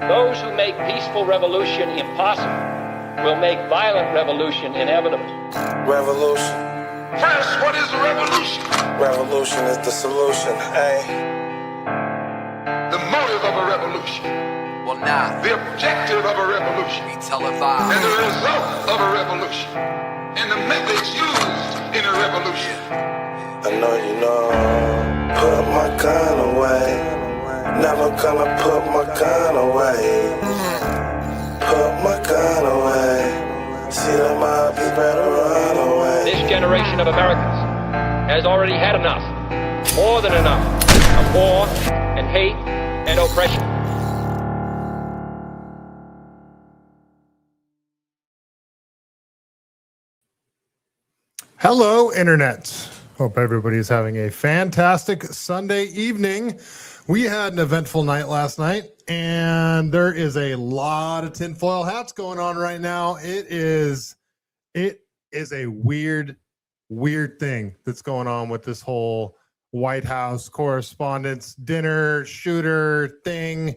Those who make peaceful revolution impossible will make violent revolution inevitable. Revolution. First, what is a revolution? Revolution is the solution, hey. The motive of a revolution. Well, nah. The objective of a revolution. We televised. And the result of a revolution. And the methods used in a revolution. I know you know. Put my gun away. Never gonna put my gun away. Put my gun away. See them all, be better run away. This generation of Americans has already had enough, more than enough, of war and hate and oppression. Hello, Internet. Hope everybody's having a fantastic Sunday evening. We had an eventful night last night, and there is a lot of tinfoil hats going on right now. It is a weird thing that's going on with this whole White House Correspondents Dinner shooter thing.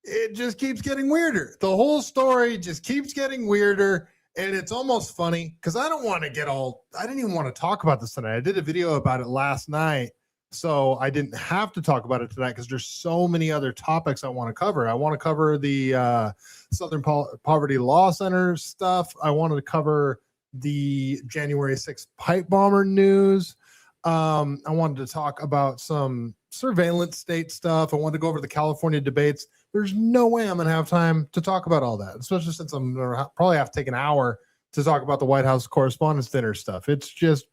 It just keeps getting weirder. The whole story just keeps getting weirder. And it's almost funny because I didn't even want to talk about this tonight. I did a video about it last night, so I didn't have to talk about it tonight because there's so many other topics I want to cover. I want to cover the Southern Poverty Law Center stuff. I wanted to cover the January 6th pipe bomber news. I wanted to talk about some surveillance state stuff. I wanted to go over the California debates. There's no way I'm going to have time to talk about all that, especially since I'm going to probably have to take an hour to talk about the White House Correspondents Dinner stuff. It's just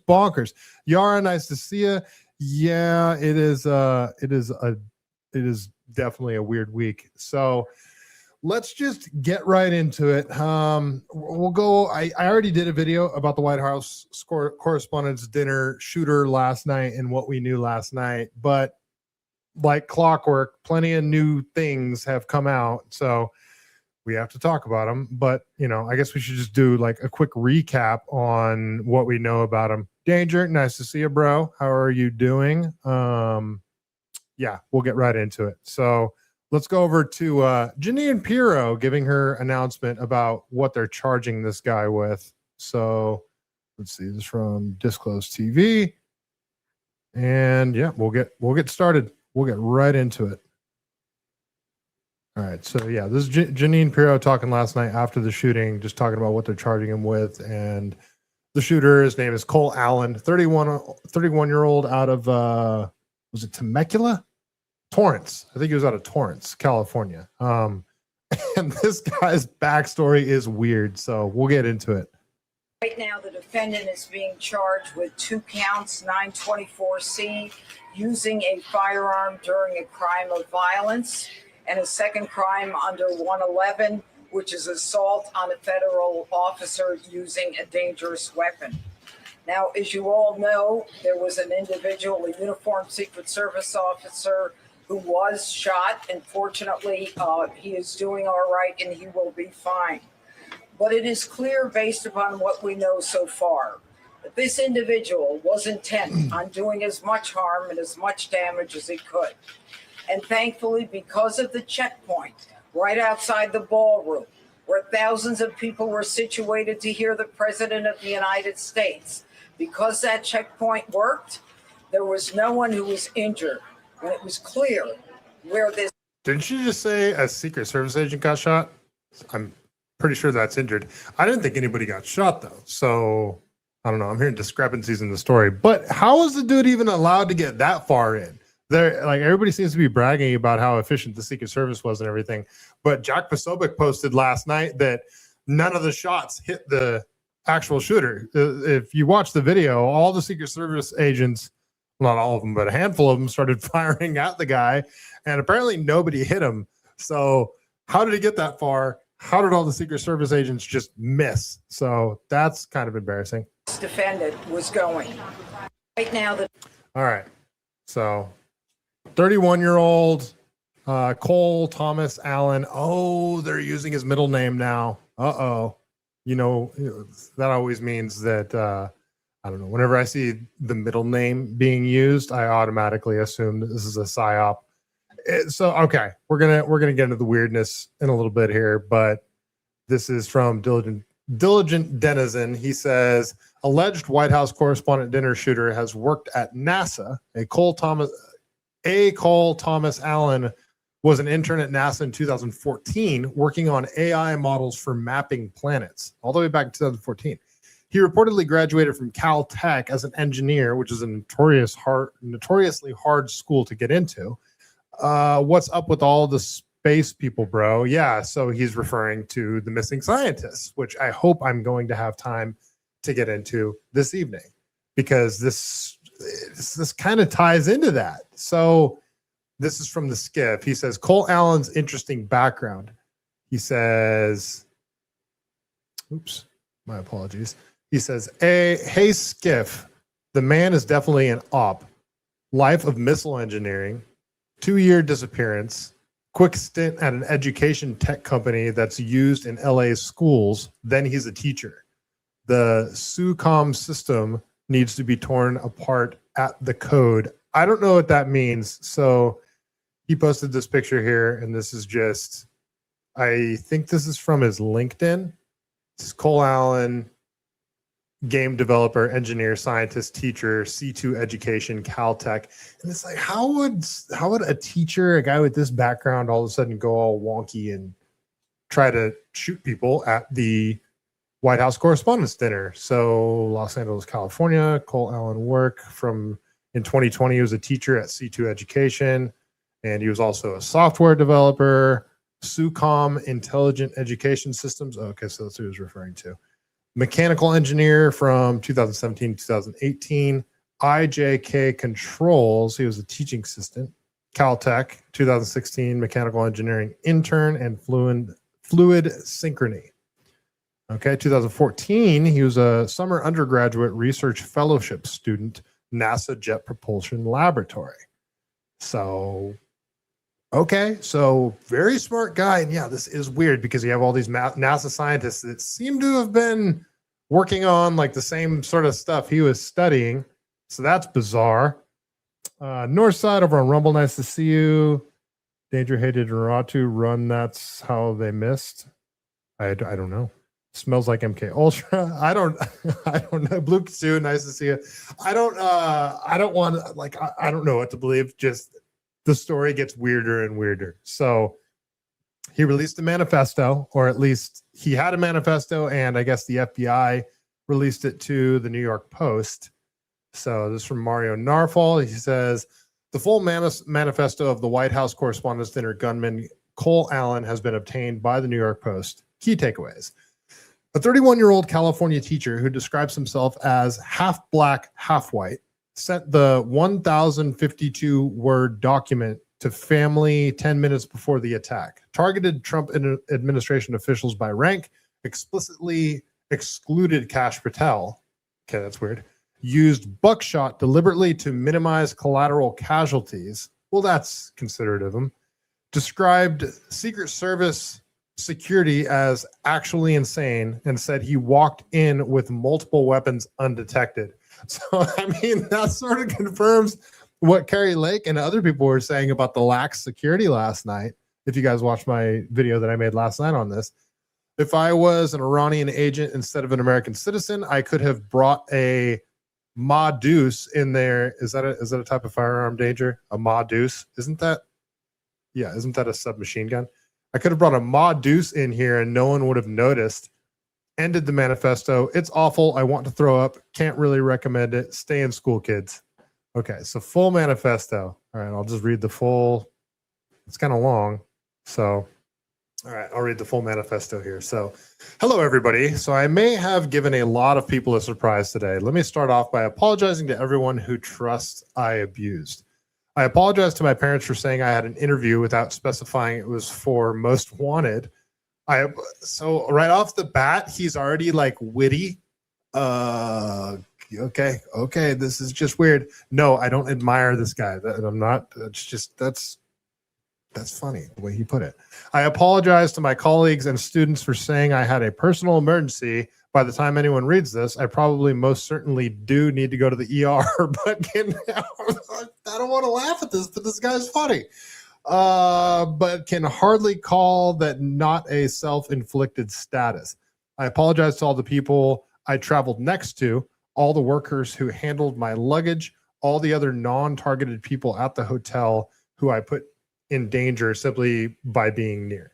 bonkers. Yara, nice to see you. Yeah, it is definitely a weird week. So let's just get right into it. We'll go. I already did a video about the White House Correspondents Dinner shooter last night and what we knew last night, but like clockwork, plenty of new things have come out, so we have to talk about them. But I guess we should just do like a quick recap on what we know about them. Danger, nice to see you, bro. How are you doing? Yeah, we'll get right into it. So let's go over to Jeanine Pirro giving her announcement about what they're charging this guy with. So let's see, this is from Disclose TV, and yeah, we'll get started. We'll get right into it. All right. So, yeah, this is Jeanine Pirro talking last night after the shooting, just talking about what they're charging him with. And the shooter, his name is Cole Allen, 31-year-old out of, was it Temecula? Torrance. I think he was out of Torrance, California. And this guy's backstory is weird. So we'll get into it. Right now, the defendant is being charged with 2 counts, 924C, using a firearm during a crime of violence, and a second crime under 111, which is assault on a federal officer using a dangerous weapon. Now, as you all know, there was an individual, a uniformed Secret Service officer, who was shot, and fortunately, he is doing all right and he will be fine. But it is clear, based upon what we know so far, that this individual was intent on doing as much harm and as much damage as he could. And thankfully, because of the checkpoint right outside the ballroom, where thousands of people were situated to hear the President of the United States, because that checkpoint worked, there was no one who was injured. And it was clear where this... Didn't you just say a Secret Service agent got shot? I'm pretty sure that's injured. I didn't think anybody got shot, though. So, I don't know. I'm hearing discrepancies in the story. But how was the dude even allowed to get that far in? Like, everybody seems to be bragging about how efficient the Secret Service was and everything. But Jack Posobiec posted last night that none of the shots hit the actual shooter. If you watch the video, all the Secret Service agents, not all of them, but a handful of them, started firing at the guy. And apparently nobody hit him. So how did he get that far? How did all the Secret Service agents just miss? So that's kind of embarrassing. This defendant was going. Right now, all right. So 31-year-old Cole Tomas Allen. Oh, they're using his middle name now. Uh-oh. That always means that, I don't know, whenever I see the middle name being used, I automatically assume that this is a PSYOP. So okay, we're gonna get into the weirdness in a little bit here, but this is from Diligent Denizen. He says alleged White House Correspondent Dinner shooter has worked at NASA. Cole Tomas Allen was an intern at NASA in 2014, working on AI models for mapping planets, all the way back in 2014. He reportedly graduated from Caltech as an engineer, which is a notoriously hard school to get into. What's up with all the space people, bro? Yeah, so he's referring to the missing scientists, which I hope I'm going to have time to get into this evening, because this kind of ties into that. So this is from the Skiff. He says, Cole Allen's interesting background. He says, oops, my apologies. He says, hey, Skiff, the man is definitely an op. Life of missile engineering, 2-year disappearance, quick stint at an education tech company that's used in LA's schools. Then he's a teacher. The SUCOM system needs to be torn apart at the code. I don't know what that means. So he posted this picture here, and this is just, I think this is from his LinkedIn. This is Cole Allen, game developer, engineer, scientist, teacher, C2 education, Caltech. And it's like, how would a teacher, a guy with this background, all of a sudden go all wonky and try to shoot people at the White House Correspondents Dinner? So Los Angeles, California, Cole Allen work from, in 2020, he was a teacher at C2 education. And he was also a software developer, SUCOM, Intelligent Education Systems. Okay, so that's who he was referring to. Mechanical engineer from 2017 to 2018. IJK Controls, he was a teaching assistant. Caltech, 2016, mechanical engineering intern and fluid synchrony. Okay, 2014, he was a summer undergraduate research fellowship student, NASA Jet Propulsion Laboratory. So okay, so very smart guy. And yeah, this is weird because you have all these NASA scientists that seem to have been working on like the same sort of stuff he was studying. So that's bizarre. North side over on Rumble, nice to see you. Danger hated Ratu run. That's how they missed. I don't know. Smells like MK Ultra. I don't know. Blue Kitsu, nice to see you. I don't want, like, I don't know what to believe. Just the story gets weirder and weirder. So he released a manifesto, or at least he had a manifesto, and I guess the FBI released it to the New York Post. So this is from Mario Narfall. He says, the full manifesto of the White House Correspondents Dinner gunman Cole Allen has been obtained by the New York Post. Key takeaways. A 31-year-old California teacher who describes himself as half black, half white sent the 1,052-word document to family 10 minutes before the attack, targeted Trump administration officials by rank, explicitly excluded Kash Patel. Okay, that's weird. Used buckshot deliberately to minimize collateral casualties. Well, that's considerate of him. Described Secret Service security as actually insane and said he walked in with multiple weapons undetected. So, I mean, that sort of confirms what Carrie Lake and other people were saying about the lax security last night. If you guys watched my video that I made last night on this, if I was an Iranian agent instead of an American citizen, I could have brought a Ma Deuce in there. Is that a type of firearm, Danger? A Ma Deuce? Isn't that a submachine gun? I could have brought a Ma Deuce in here and no one would have noticed. Ended the manifesto. It's awful. I want to throw up. Can't really recommend it. Stay in school, kids. Okay, so full manifesto. All right, I'll just read the full. It's kind of long. So, all right, I'll read the full manifesto here. So, hello, everybody. So I may have given a lot of people a surprise today. Let me start off by apologizing to everyone who trusts I abused. I apologize to my parents for saying I had an interview without specifying it was for Most Wanted. So right off the bat, he's already like witty. Okay, this is just weird. No, I don't admire this guy. I'm not. It's just that's funny the way he put it. I apologize to my colleagues and students for saying I had a personal emergency. By the time anyone reads this, I probably most certainly do need to go to the ER. But I don't want to laugh at this, but this guy's funny. but can hardly call that not a self-inflicted status. I apologize to all the people I traveled next to, all the workers who handled my luggage, all the other non-targeted people at the hotel who I put in danger simply by being near.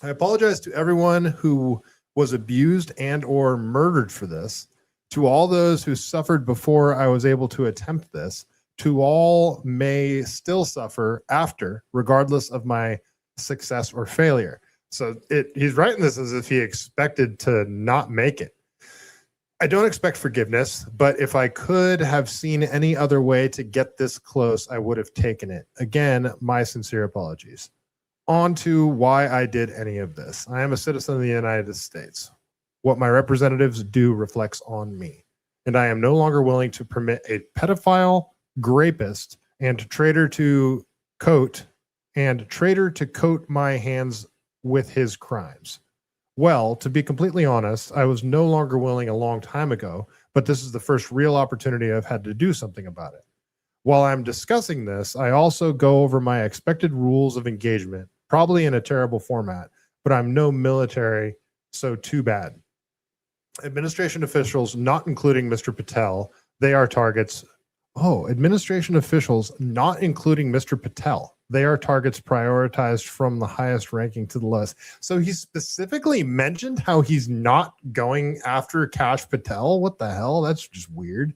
I apologize to everyone who was abused and or murdered for this, to all those who suffered before I was able to attempt this, to all may still suffer after, regardless of my success or failure. So he's writing this as if he expected to not make it. I don't expect forgiveness, but if I could have seen any other way to get this close, I would have taken it. Again, my sincere apologies. On to why I did any of this. I am a citizen of the United States. What my representatives do reflects on me, and I am no longer willing to permit a pedophile, rapist, and traitor to coat my hands with his crimes. Well, to be completely honest, I was no longer willing a long time ago, but this is the first real opportunity I've had to do something about it. While I'm discussing this, I also go over my expected rules of engagement, probably in a terrible format, but I'm no military, so too bad. Administration officials, not including Mr. Patel, they are targets. Oh, administration officials, not including Mr. Patel. They are targets prioritized from the highest ranking to the lowest. So he specifically mentioned how he's not going after Kash Patel. What the hell? That's just weird.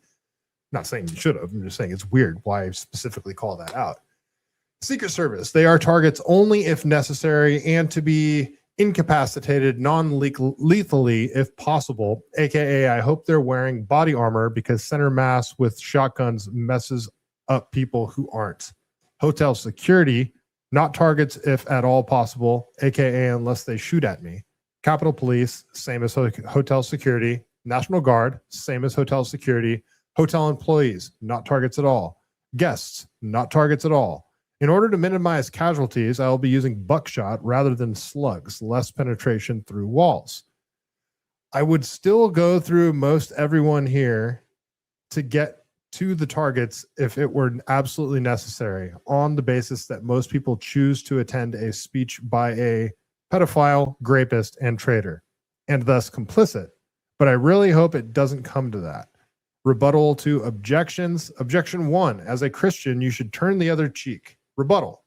Not saying you should have. I'm just saying it's weird why I specifically call that out. Secret Service. They are targets only if necessary and to be incapacitated non-lethally if possible. AKA, I hope they're wearing body armor because center mass with shotguns messes up people who aren't. Hotel security, not targets if at all possible, aka unless they shoot at me. Capitol Police, same as hotel security. National Guard, same as hotel security. Hotel employees, not targets at all. Guests, not targets at all. In order to minimize casualties, I will be using buckshot rather than slugs, less penetration through walls. I would still go through most everyone here to get to the targets if it were absolutely necessary, on the basis that most people choose to attend a speech by a pedophile, rapist, and traitor, and thus complicit. But I really hope it doesn't come to that. Rebuttal to objections. Objection 1. As a Christian, you should turn the other cheek. Rebuttal.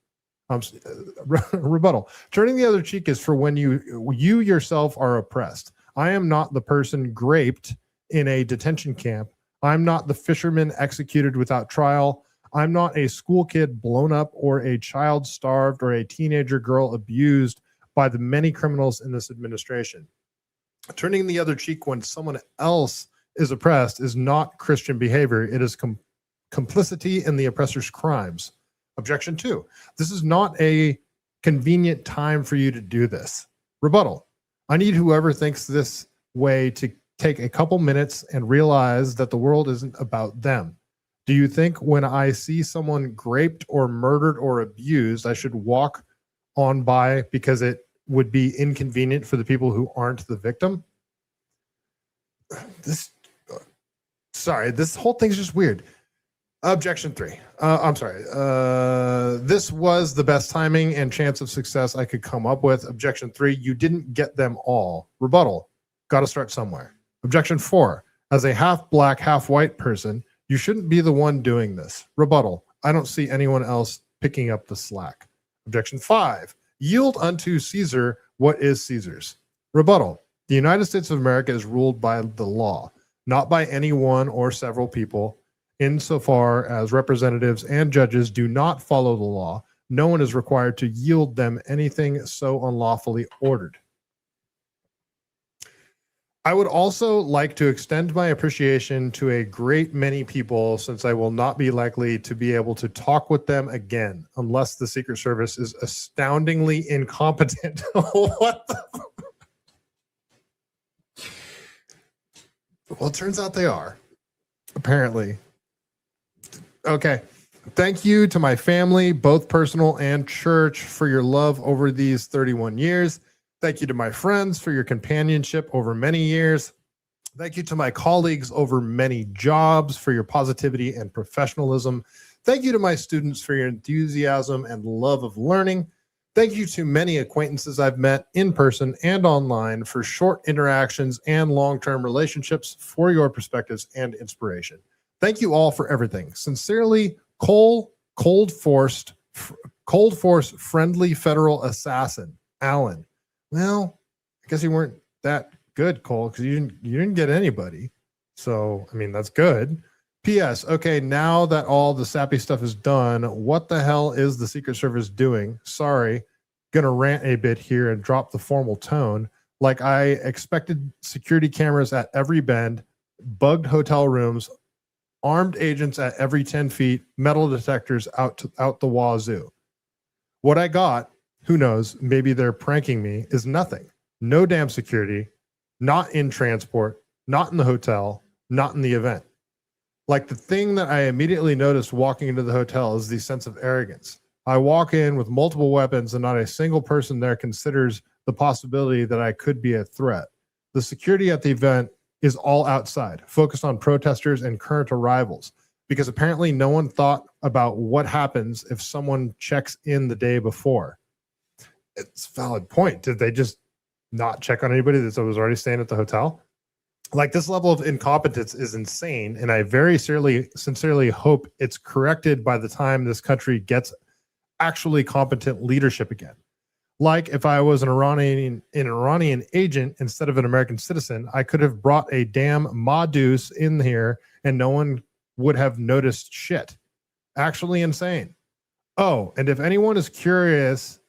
Rebuttal. Turning the other cheek is for when you yourself are oppressed. I am not the person graped in a detention camp. I'm not the fisherman executed without trial. I'm not a school kid blown up or a child starved or a teenager girl abused by the many criminals in this administration. Turning the other cheek when someone else is oppressed is not Christian behavior. It is complicity in the oppressor's crimes. Objection 2. This is not a convenient time for you to do this. Rebuttal. I need whoever thinks this way to take a couple minutes and realize that the world isn't about them. Do you think when I see someone raped or murdered or abused, I should walk on by because it would be inconvenient for the people who aren't the victim? This whole thing's just weird. Objection 3. I'm sorry. This was the best timing and chance of success I could come up with. Objection 3. You didn't get them all. Rebuttal. Got to start somewhere. Objection 4. As a half black, half white person, you shouldn't be the one doing this. Rebuttal. I don't see anyone else picking up the slack. Objection 5. Yield unto Caesar what is Caesar's. Rebuttal. The United States of America is ruled by the law, not by any one or several people. Insofar as representatives and judges do not follow the law, no one is required to yield them anything so unlawfully ordered. I would also like to extend my appreciation to a great many people, since I will not be likely to be able to talk with them again unless the Secret Service is astoundingly incompetent. What the? Well, it turns out they are, apparently. Okay. Thank you to my family, both personal and church, for your love over these 31 years. Thank you to my friends for your companionship over many years. Thank you to my colleagues over many jobs for your positivity and professionalism. Thank you to my students for your enthusiasm and love of learning. Thank you to many acquaintances I've met in person and online for short interactions and long-term relationships, for your perspectives and inspiration. Thank you all for everything. Sincerely, Cold Force friendly federal assassin, Allen. Well, I guess you weren't that good, Cole, because you didn't get anybody. So, I mean, that's good. P.S. Okay, now that all the sappy stuff is done, what the hell is the Secret Service doing? Sorry, gonna rant a bit here and drop the formal tone. Like I expected security cameras at every bend, bugged hotel rooms, armed agents at every 10 feet, metal detectors out the wazoo. What I got, who knows, maybe they're pranking me, is nothing. No damn security, not in transport, not in the hotel, not in the event. Like the thing that I immediately noticed walking into the hotel is the sense of arrogance. I walk in with multiple weapons and not a single person there considers the possibility that I could be a threat. The security at the event is all outside, focused on protesters and current arrivals, because apparently no one thought about what happens if someone checks in the day before. It's a valid point. Did they just not check on anybody that was already staying at the hotel? Like, this level of incompetence is insane, and I very sincerely hope it's corrected by the time this country gets actually competent leadership again. Like, if I was an Iranian agent instead of an American citizen, I could have brought a damn Madus in here and no one would have noticed shit. Actually insane. Oh, and if anyone is curious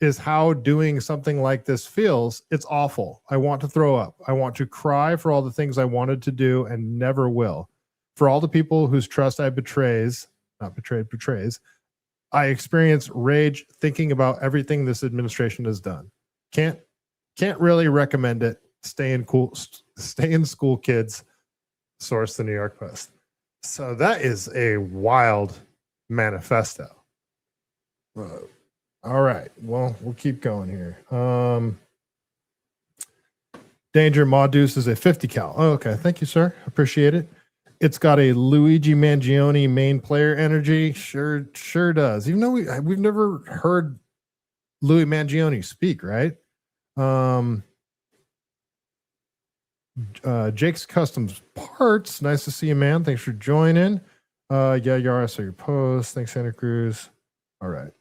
is how doing something like this feels, it's awful. I want to throw up. I want to cry for all the things I wanted to do and never will. For all the people whose trust I betrays, I experience rage thinking about everything this administration has done. Can't really recommend it. Stay in school, kids. Source, the New York Post. So that is a wild manifesto. All right. Well, we'll keep going here. Danger Modus is a 50 cal. Oh, okay. Thank you, sir. Appreciate it. It's got a Luigi Mangione main player energy. Sure does. Even though we've never heard Louis Mangione speak, right? Jake's Customs Parts. Nice to see you, man. Thanks for joining. Yeah, Yara, saw your post. Thanks, Santa Cruz. All right.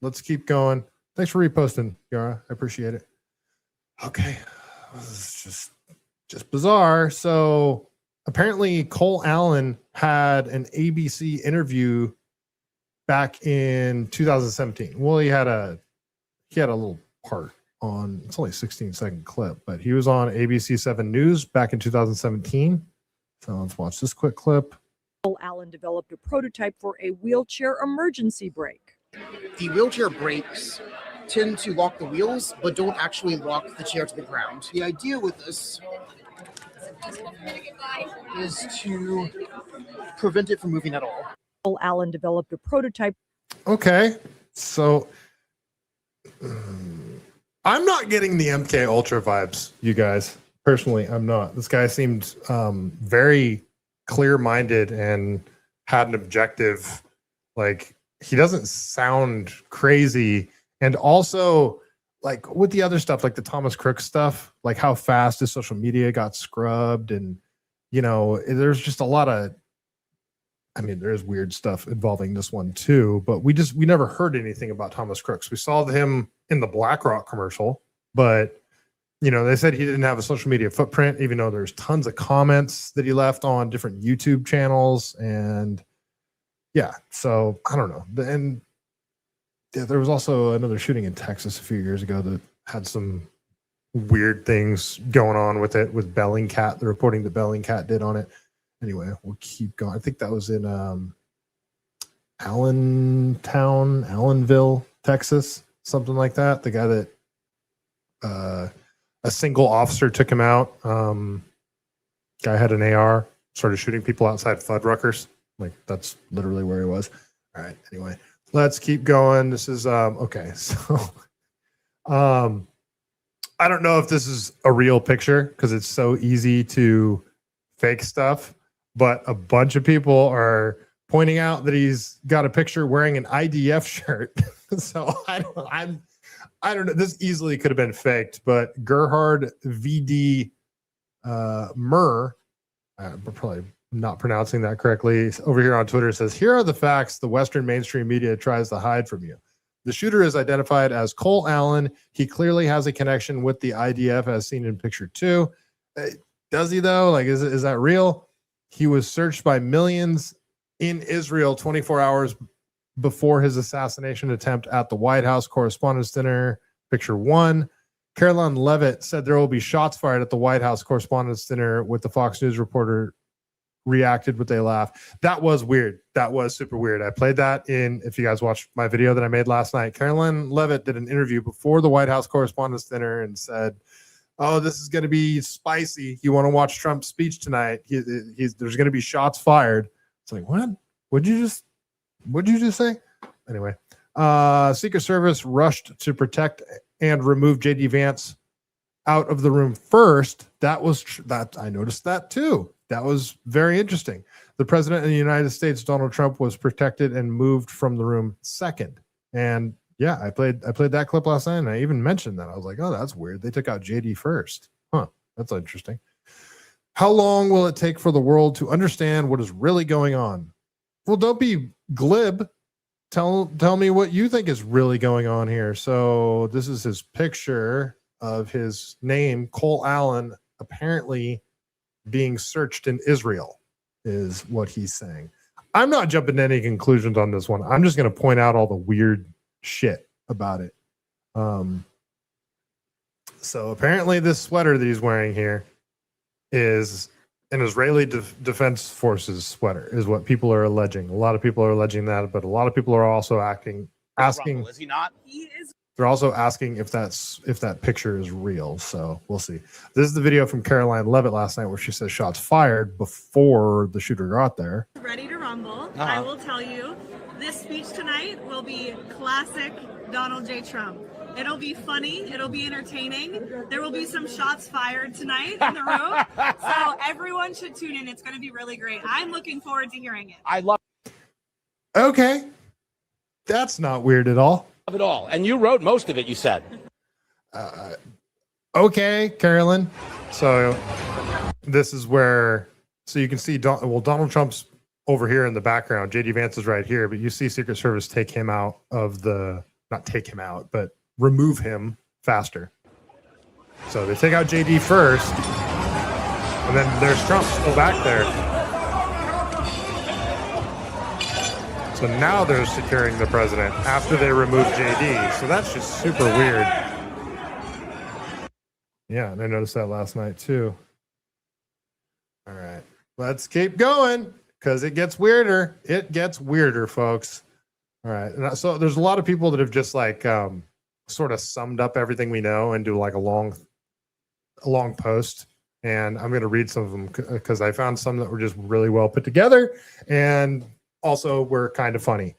Let's keep going. Thanks for reposting, Yara. I appreciate it. Okay. This is just bizarre. So apparently Cole Allen had an ABC interview back in 2017. Well, he had a little part on, it's only a 16-second clip, but he was on ABC 7 News back in 2017. So let's watch this quick clip. Cole Allen developed a prototype for a wheelchair emergency brake. The wheelchair brakes tend to lock the wheels, but don't actually lock the chair to the ground. The idea with this is to prevent it from moving at all. Cole Allen developed a prototype. Okay, so I'm not getting the MK Ultra vibes, you guys. Personally, I'm not. This guy seemed very clear-minded and had an objective. Like, he doesn't sound crazy. And also, like, with the other stuff, like the Thomas Crook stuff, like how fast his social media got scrubbed, and there's just a lot of, there's weird stuff involving this one too, but we never heard anything about Thomas Crooks. We saw him in the BlackRock commercial, but they said he didn't have a social media footprint, even though there's tons of comments that he left on different YouTube channels. And yeah, so I don't know. And there was also another shooting in Texas a few years ago that had some weird things going on with it, with Bellingcat, the reporting that Bellingcat did on it. Anyway, we'll keep going. I think that was in Allenville, Texas, something like that. The guy that a single officer took him out. Guy had an AR, started shooting people outside Fuddruckers. Like, that's literally where he was. All right. Anyway, let's keep going. This is okay. So, I don't know if this is a real picture because it's so easy to fake stuff, but a bunch of people are pointing out that he's got a picture wearing an IDF shirt. So I don't know. This easily could have been faked, but Gerhard VD Murr, probably not pronouncing that correctly, over here on Twitter says, here are the facts the Western mainstream media tries to hide from you. The shooter is identified as Cole Allen. He clearly has a connection with the IDF as seen in picture 2. Does he though? Like, is that real? He was searched by millions in Israel 24 hours before his assassination attempt at the White House Correspondents Dinner, picture 1. Caroline Leavitt said there will be shots fired at the White House Correspondents' Dinner with the Fox News reporter reacted with a laugh. That was weird. That was super weird. I played that if you guys watched my video that I made last night. Caroline Leavitt did an interview before the White House Correspondents' Dinner and said, oh, this is going to be spicy. You want to watch Trump's speech tonight? There's going to be shots fired. It's like, what? What'd you just say? Anyway, Secret Service rushed to protect and remove JD Vance out of the room first. That I noticed that too. That was very interesting. The president of the United States, Donald Trump, was protected and moved from the room second. And yeah, I played that clip last night, and I even mentioned that. I was like, oh, that's weird. They took out JD first. Huh, that's interesting. How long will it take for the world to understand what is really going on? Well, don't be glib. Tell me what you think is really going on here. So this is his picture of his name, Cole Allen, apparently being searched in Israel, is what he's saying. I'm not jumping to any conclusions on this one. I'm just going to point out all the weird shit about it. So apparently this sweater that he's wearing here is an Israeli Defense Forces sweater, is what people are alleging. A lot of people are alleging that, but a lot of people are also asking. Is he not? He is. They're also asking if that picture is real. So we'll see. This is the video from Caroline Leavitt last night where she says shots fired before the shooter got there. Ready to rumble. I will tell you, this speech tonight will be classic Donald J. Trump. It'll be funny. It'll be entertaining. There will be some shots fired tonight in the room. So everyone should tune in. It's going to be really great. I'm looking forward to hearing it. I love Okay. That's not weird at all. it all. And you wrote most of it, you said. Okay, Carolyn. So this is where, so you can see, Donald Trump's over here in the background. JD Vance is right here, but you see Secret Service take him out of not take him out, but remove him faster. So they take out JD first, and then there's Trump still back there. So now they're securing the president after they remove JD. So that's just super weird. Yeah, and I noticed that last night too. All right, let's keep going because it gets weirder. It gets weirder, folks. All right, and so there's a lot of people that have just like sort of summed up everything we know and do like a long post. And I'm going to read some of them because I found some that were just really well put together and also were kind of funny.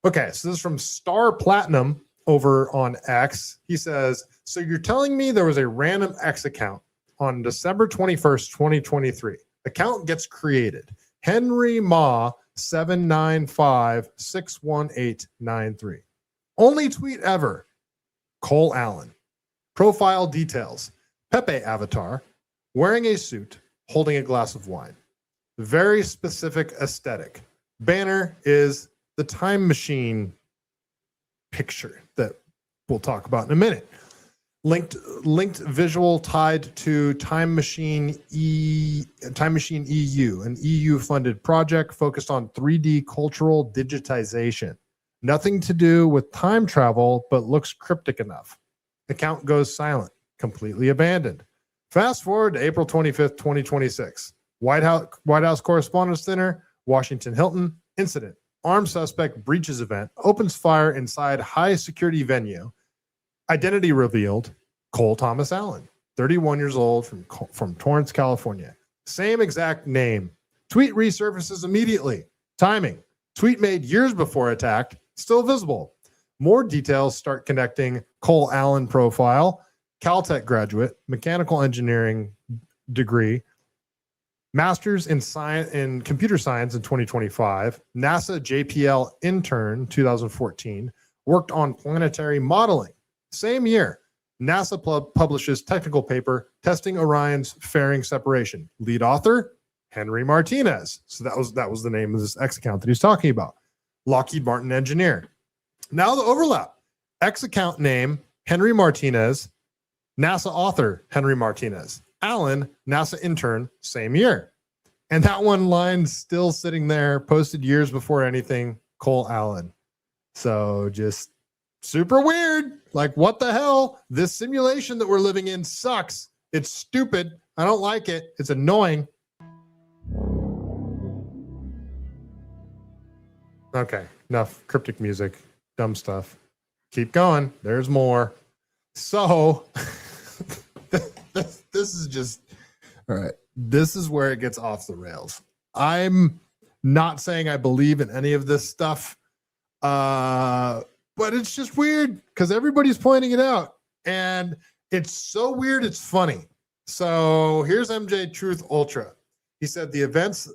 Okay, so this is from Star Platinum over on X. He says, so you're telling me there was a random X account on December 21st, 2023. Account gets created. Henry Ma 795-61893. Only tweet ever. Cole Allen. Profile details. Pepe avatar. Wearing a suit. Holding a glass of wine. Very specific aesthetic. Banner is the time machine picture that we'll talk about in a minute. Linked visual tied to Time Machine EU, an EU-funded project focused on 3D cultural digitization. Nothing to do with time travel, but looks cryptic enough. Account goes silent, completely abandoned. Fast forward to April 25th, 2026. White House Correspondents Dinner, Washington Hilton, incident. Armed suspect breaches event, opens fire inside high security venue. Identity revealed, Cole Tomas Allen, 31 years old from Torrance, California. Same exact name. Tweet resurfaces immediately. Timing. Tweet made years before attack, still visible. More details start connecting. Cole Allen profile, Caltech graduate, mechanical engineering degree, Master's in science in computer science in 2025. NASA JPL intern 2014. Worked on planetary modeling. Same year, NASA publishes technical paper testing Orion's fairing separation. Lead author Henry Martinez. So that was the name of this X account that he's talking about. Lockheed Martin engineer. Now the overlap. X account name Henry Martinez. NASA author Henry Martinez. Allen, NASA intern, same year. And that one line still sitting there, posted years before anything, Cole Allen. So just super weird. Like, what the hell? This simulation that we're living in sucks. It's stupid. I don't like it. It's annoying. Okay, enough cryptic music, dumb stuff. Keep going. There's more. So this is just all right. This is where it gets off the rails. I'm not saying I believe in any of this stuff, but it's just weird because everybody's pointing it out, and it's so weird. It's funny. So here's MJ Truth Ultra. He said the events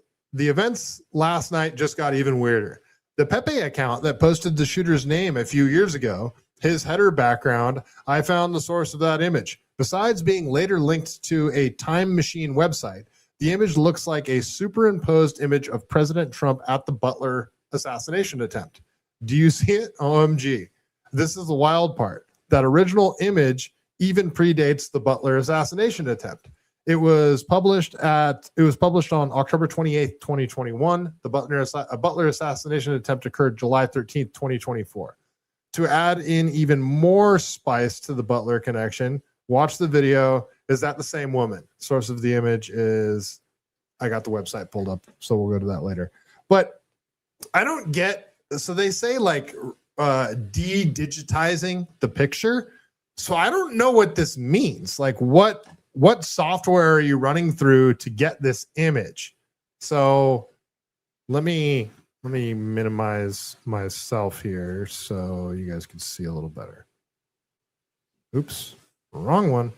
last night just got even weirder. The Pepe account that posted the shooter's name a few years ago, his header background, I found the source of that image. Besides being later linked to a Time Machine website, the image looks like a superimposed image of President Trump at the Butler assassination attempt. Do you see it? OMG. This is the wild part. That original image even predates the Butler assassination attempt. It was published on October 28th, 2021. The Butler assassination attempt occurred July 13th, 2024. To add in even more spice to the Butler connection, watch the video. Is that the same woman? Source of the image is, I got the website pulled up, so we'll go to that later. But I don't get, so they say like de-digitizing the picture. So I don't know what this means. Like what software are you running through to get this image? So let me minimize myself here so you guys can see a little better. Oops, wrong one.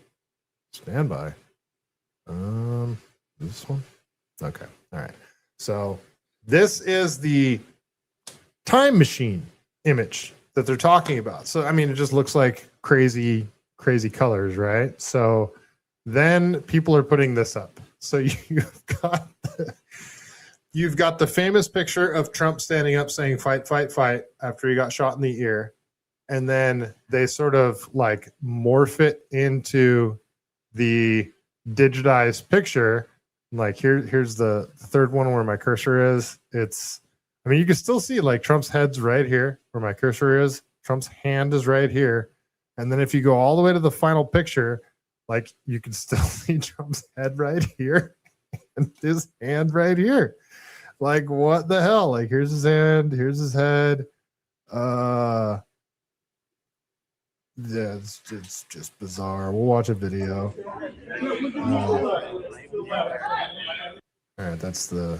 Stand by. This one? Okay, all right. So this is the Time Machine image that they're talking about. So, I mean, it just looks like crazy colors, right? So then people are putting this up. So you've got the famous picture of Trump standing up saying fight, fight, fight after he got shot in the ear. And then they sort of like morph it into the digitized picture. Like here's the third one where my cursor is. I mean, you can still see like Trump's head's right here where my cursor is. Trump's hand is right here. And then if you go all the way to the final picture, like you can still see Trump's head right here and his hand right here. Like, what the hell? Like, here's his hand, here's his head. Yeah, it's just bizarre. We'll watch a video. All right, that's the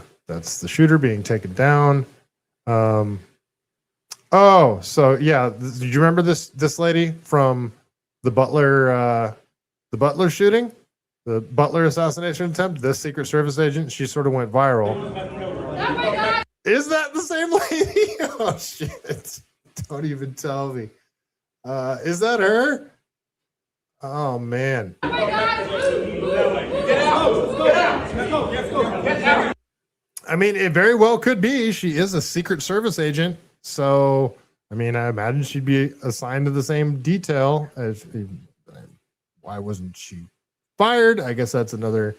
shooter being taken down. Oh, so yeah, did you remember this lady from the Butler shooting, the Butler assassination attempt? This Secret Service agent, she sort of went viral. Oh my God. Is that the same lady? Oh shit! Don't even tell me. Is that her? Oh man. Oh my God. Get out! Get out! Get out! I mean, it very well could be. She is a Secret Service agent. So, I mean, I imagine she'd be assigned to the same detail. Why wasn't she fired? I guess that's another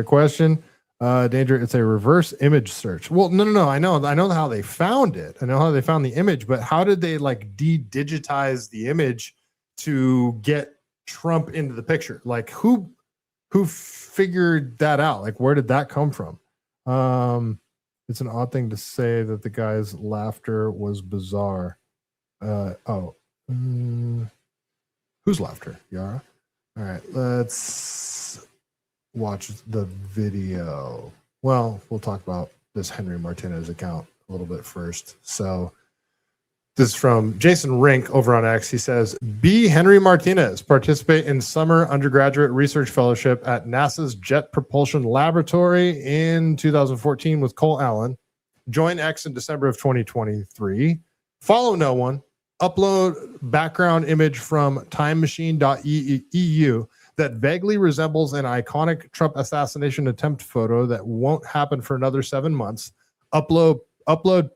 question. Danger, it's a reverse image search. Well, no. I know how they found it. I know how they found the image, but how did they like de-digitize the image to get Trump into the picture? Like who figured that out? Like where did that come from? It's an odd thing to say that the guy's laughter was bizarre. Whose laughter? Yara? All right, let's watch the video. Well, we'll talk about this Henry Martinez account a little bit first. So This is from Jason Rink over on X. He says, B. Henry Martinez participate in summer undergraduate research fellowship at NASA's Jet Propulsion Laboratory in 2014 with Cole Allen. Join X in December of 2023. Follow no one. Upload background image from timemachine.eu that vaguely resembles an iconic Trump assassination attempt photo that won't happen for another 7 months. Upload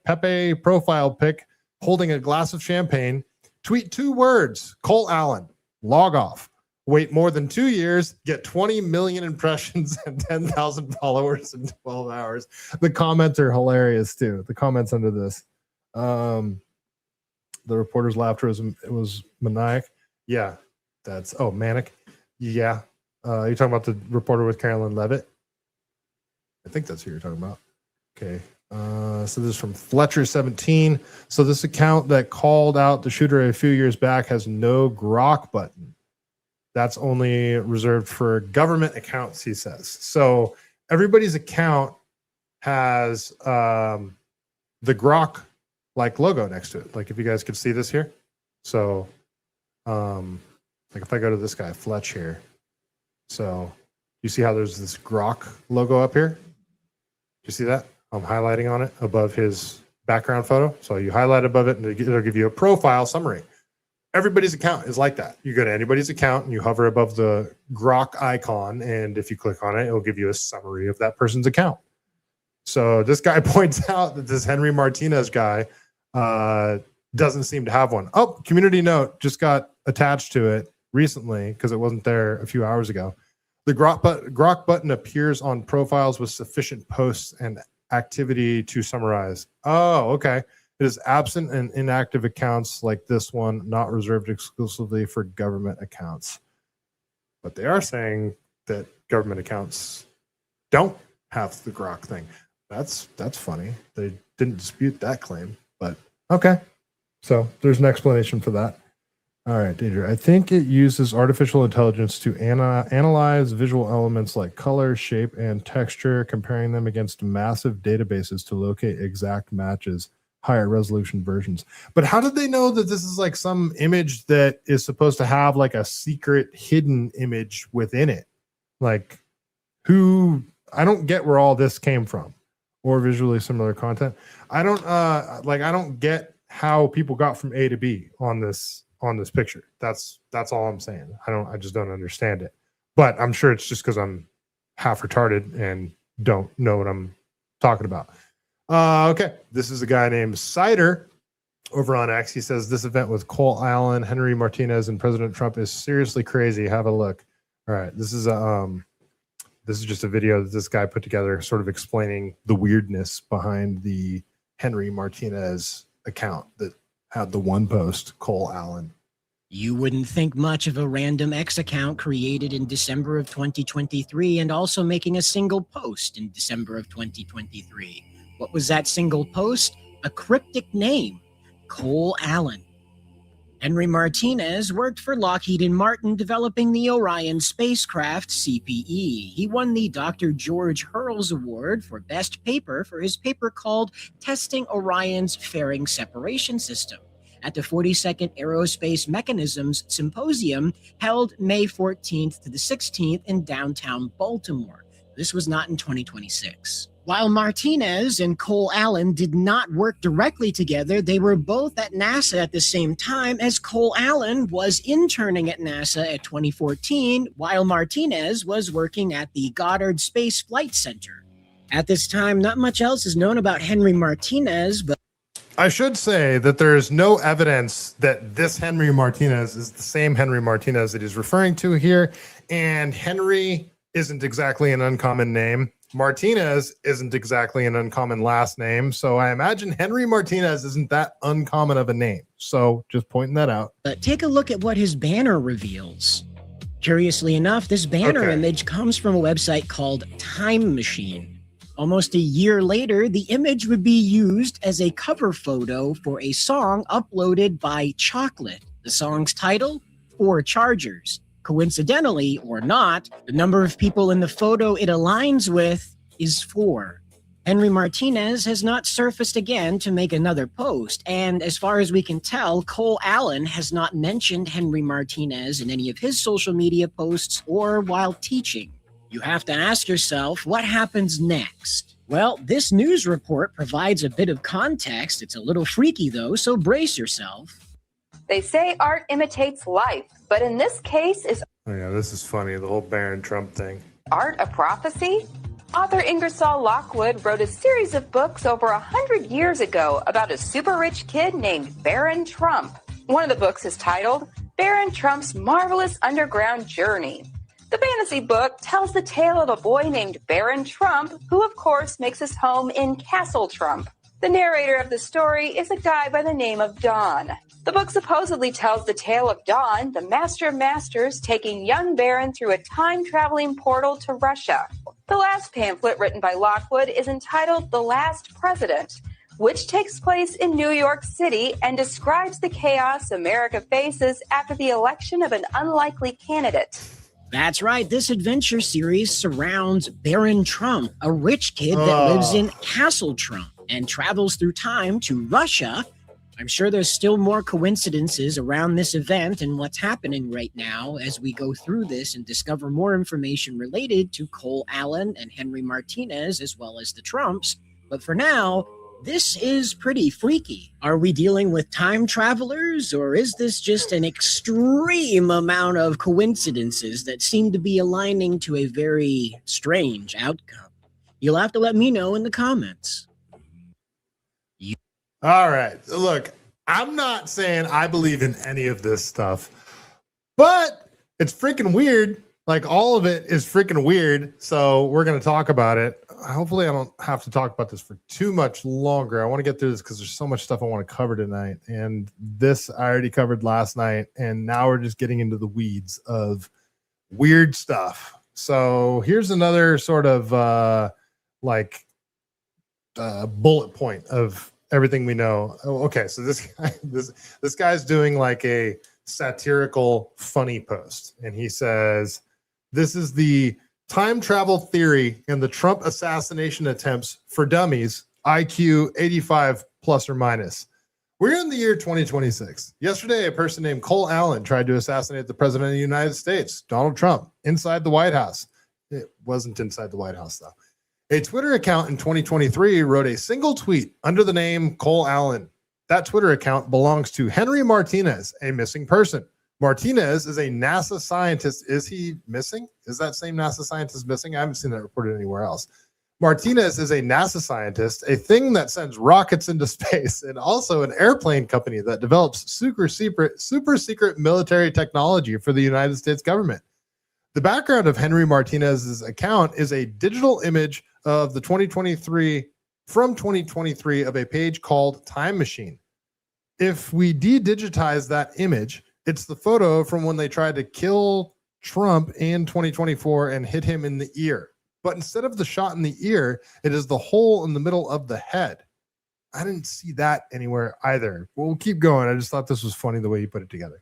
Pepe profile pic holding a glass of champagne. Tweet 2 words, Cole Allen. Log off. Wait more than 2 years. Get 20 million impressions and 10,000 followers in 12 hours. The comments are hilarious too. The comments under this. The reporter's laughter was maniac. Yeah, that's manic. Yeah. You're talking about the reporter with Carolyn Leavitt? I think that's who you're talking about. Okay. So this is from Fletcher17. So this account that called out the shooter a few years back has no grok button. That's only reserved for government accounts, he says. So everybody's account has the grok like logo next to it. Like if you guys could see this here. So like if I go to this guy, Fletch here. So you see how there's this grok logo up here? Do you see that? I'm highlighting on it above his background photo. So you highlight above it and it'll give you a profile summary. Everybody's account is like that. You go to anybody's account and you hover above the grok icon. And if you click on it, it'll give you a summary of that person's account. So this guy points out that this Henry Martinez guy doesn't seem to have one. Oh, community note just got attached to it recently because it wasn't there a few hours ago. The grok button appears on profiles with sufficient posts and activity to summarize. Oh, okay. It is absent in inactive accounts like this one, not reserved exclusively for government accounts. But they are saying that government accounts don't have the grok thing. That's funny. They didn't dispute that claim, but okay. So there's an explanation for that. All right, Deidre. I think it uses artificial intelligence to analyze visual elements like color, shape, and texture, comparing them against massive databases to locate exact matches, higher resolution versions. But how did they know that this is like some image that is supposed to have like a secret hidden image within it? Like I don't get where all this came from, or visually similar content. I don't get how people got from A to B on this picture. That's all I'm saying. I just don't understand it. But I'm sure it's just because I'm half retarded and don't know what I'm talking about. Okay. This is a guy named Cider over on X. He says this event with Cole Allen, Henry Martinez, and President Trump is seriously crazy. Have a look. All right. This is just a video that this guy put together, sort of explaining the weirdness behind the Henry Martinez account that had the one post, Cole Allen. You wouldn't think much of a random X account created in December of 2023 and also making a single post in December of 2023. What was that single post? A cryptic name, Cole Allen. Henry Martinez worked for Lockheed Martin developing the Orion spacecraft CPE. He won the Dr. George Hurls Award for Best Paper for his paper called Testing Orion's Fairing Separation System at the 42nd Aerospace Mechanisms Symposium held May 14th to the 16th in downtown Baltimore. This was not in 2026. While Martinez and Cole Allen did not work directly together, they were both at NASA at the same time, as Cole Allen was interning at NASA at 2014, while Martinez was working at the Goddard Space Flight Center. At this time, not much else is known about Henry Martinez, but I should say that there is no evidence that this Henry Martinez is the same Henry Martinez that he's referring to here, and Henry isn't exactly an uncommon name. Martinez isn't exactly an uncommon last name, so I imagine Henry Martinez isn't that uncommon of a name. So just pointing that out. But take a look at what his banner reveals. Curiously enough, this banner image comes from a website called Time Machine. Almost a year later, the image would be used as a cover photo for a song uploaded by Chocolate. The song's title, 4 Chargers. Coincidentally or not, the number of people in the photo it aligns with is 4. Henry Martinez has not surfaced again to make another post, and as far as we can tell, Cole Allen has not mentioned Henry Martinez in any of his social media posts or while teaching. You have to ask yourself, what happens next? Well, this news report provides a bit of context. It's a little freaky though, so brace yourself. They say art imitates life, but in this case, is Oh yeah, this is funny, the whole Barron Trump thing. art a prophecy? Author Ingersoll Lockwood wrote a series of books over 100 years ago about a super rich kid named Barron Trump. One of the books is titled Barron Trump's Marvelous Underground Journey. The fantasy book tells the tale of a boy named Barron Trump, who of course makes his home in Castle Trump. The narrator of the story is a guy by the name of Don. The book supposedly tells the tale of Don, the master of masters, taking young Barron through a time-traveling portal to Russia. The last pamphlet written by Lockwood is entitled The Last President, which takes place in New York City and describes the chaos America faces after the election of an unlikely candidate. That's right, this adventure series surrounds Barron Trump, a rich kid that lives in Castle Trump and travels through time to Russia. I'm sure there's still more coincidences around this event and what's happening right now as we go through this and discover more information related to Cole Allen and Henry Martinez, as well as the Trumps. But for now, this is pretty freaky. Are we dealing with time travelers, or is this just an extreme amount of coincidences that seem to be aligning to a very strange outcome? You'll have to let me know in the comments. All right. Look, I'm not saying I believe in any of this stuff, but it's freaking weird. Like, all of it is freaking weird. So we're going to talk about it. Hopefully I don't have to talk about this for too much longer. I want to get through this because there's so much stuff I want to cover tonight. And this I already covered last night. And now we're just getting into the weeds of weird stuff. So here's another sort of bullet point of everything we know. Oh, okay, so this guy's doing like a satirical funny post, and he says, this is the time travel theory and the Trump assassination attempts for dummies, IQ 85 plus or minus. We're in the year 2026. Yesterday, a person named Cole Allen tried to assassinate the president of the United States, Donald Trump, inside the White House. It wasn't inside the White House, though. A Twitter account in 2023 wrote a single tweet under the name Cole Allen. That Twitter account belongs to Henry Martinez, a missing person. Martinez is a NASA scientist. Is he missing? Is that same NASA scientist missing? I haven't seen that reported anywhere else. Martinez is a NASA scientist, a thing that sends rockets into space, and also an airplane company that develops super secret military technology for the United States government. The background of Henry Martinez's account is a digital image of the 2023 of a page called Time Machine. If we de-digitize that image, it's the photo from when they tried to kill Trump in 2024 and hit him in the ear. But instead of the shot in the ear, it is the hole in the middle of the head. I didn't see that anywhere either. We'll keep going. I just thought this was funny the way you put it together.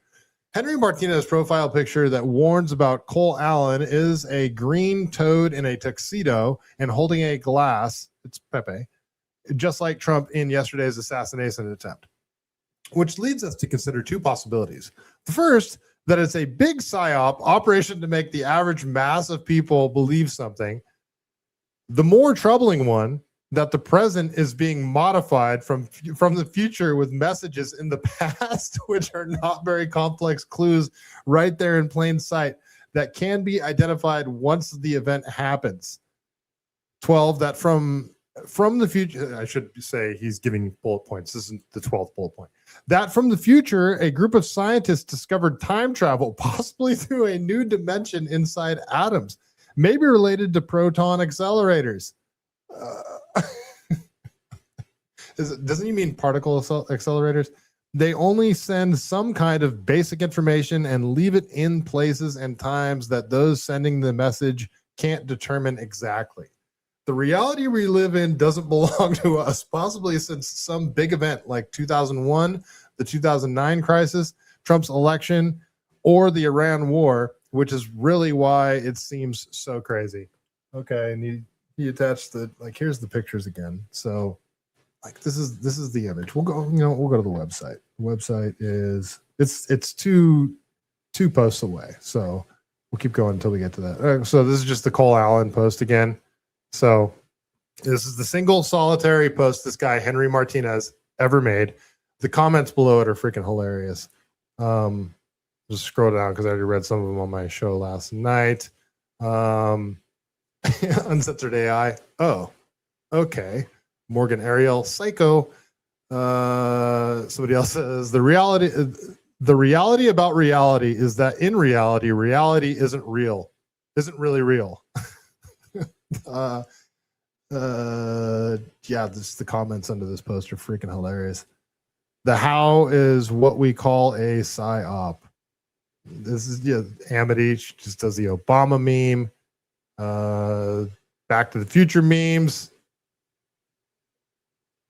Henry Martinez's profile picture that warns about Cole Allen is a green toad in a tuxedo and holding a glass. It's Pepe, just like Trump in yesterday's assassination attempt, which leads us to consider two possibilities. The first, that it's a big psyop operation to make the average mass of people believe something. The more troubling one, that the present is being modified from the future with messages in the past, which are not very complex clues right there in plain sight that can be identified once the event happens. 12, that from the future, I should say he's giving bullet points. This isn't the 12th bullet point. That from the future, a group of scientists discovered time travel, possibly through a new dimension inside atoms, maybe related to proton accelerators. Doesn't he mean particle accelerators? They only send some kind of basic information and leave it in places and times that those sending the message can't determine exactly. The reality we live in doesn't belong to us, possibly since some big event like 2001, the 2009 crisis, Trump's election, or the Iran war, which is really why it seems so crazy. Okay, and he attached the, like, here's the pictures again. So like this is the image. We'll go, we'll go to the website. The website is it's two posts away. So we'll keep going until we get to that. So this is just the Cole Allen post again. So this is the single solitary post this guy Henry Martinez ever made. The comments below it are freaking hilarious. Just scroll down because I already read some of them on my show last night. Uncensored AI. Oh, okay. Morgan Ariel, psycho. Somebody else says the reality about reality is that in reality isn't real, isn't really real. Yeah, the comments under this post are freaking hilarious. The how is what we call a psyop. This is Amity. She just does the Obama meme. Back to the Future memes.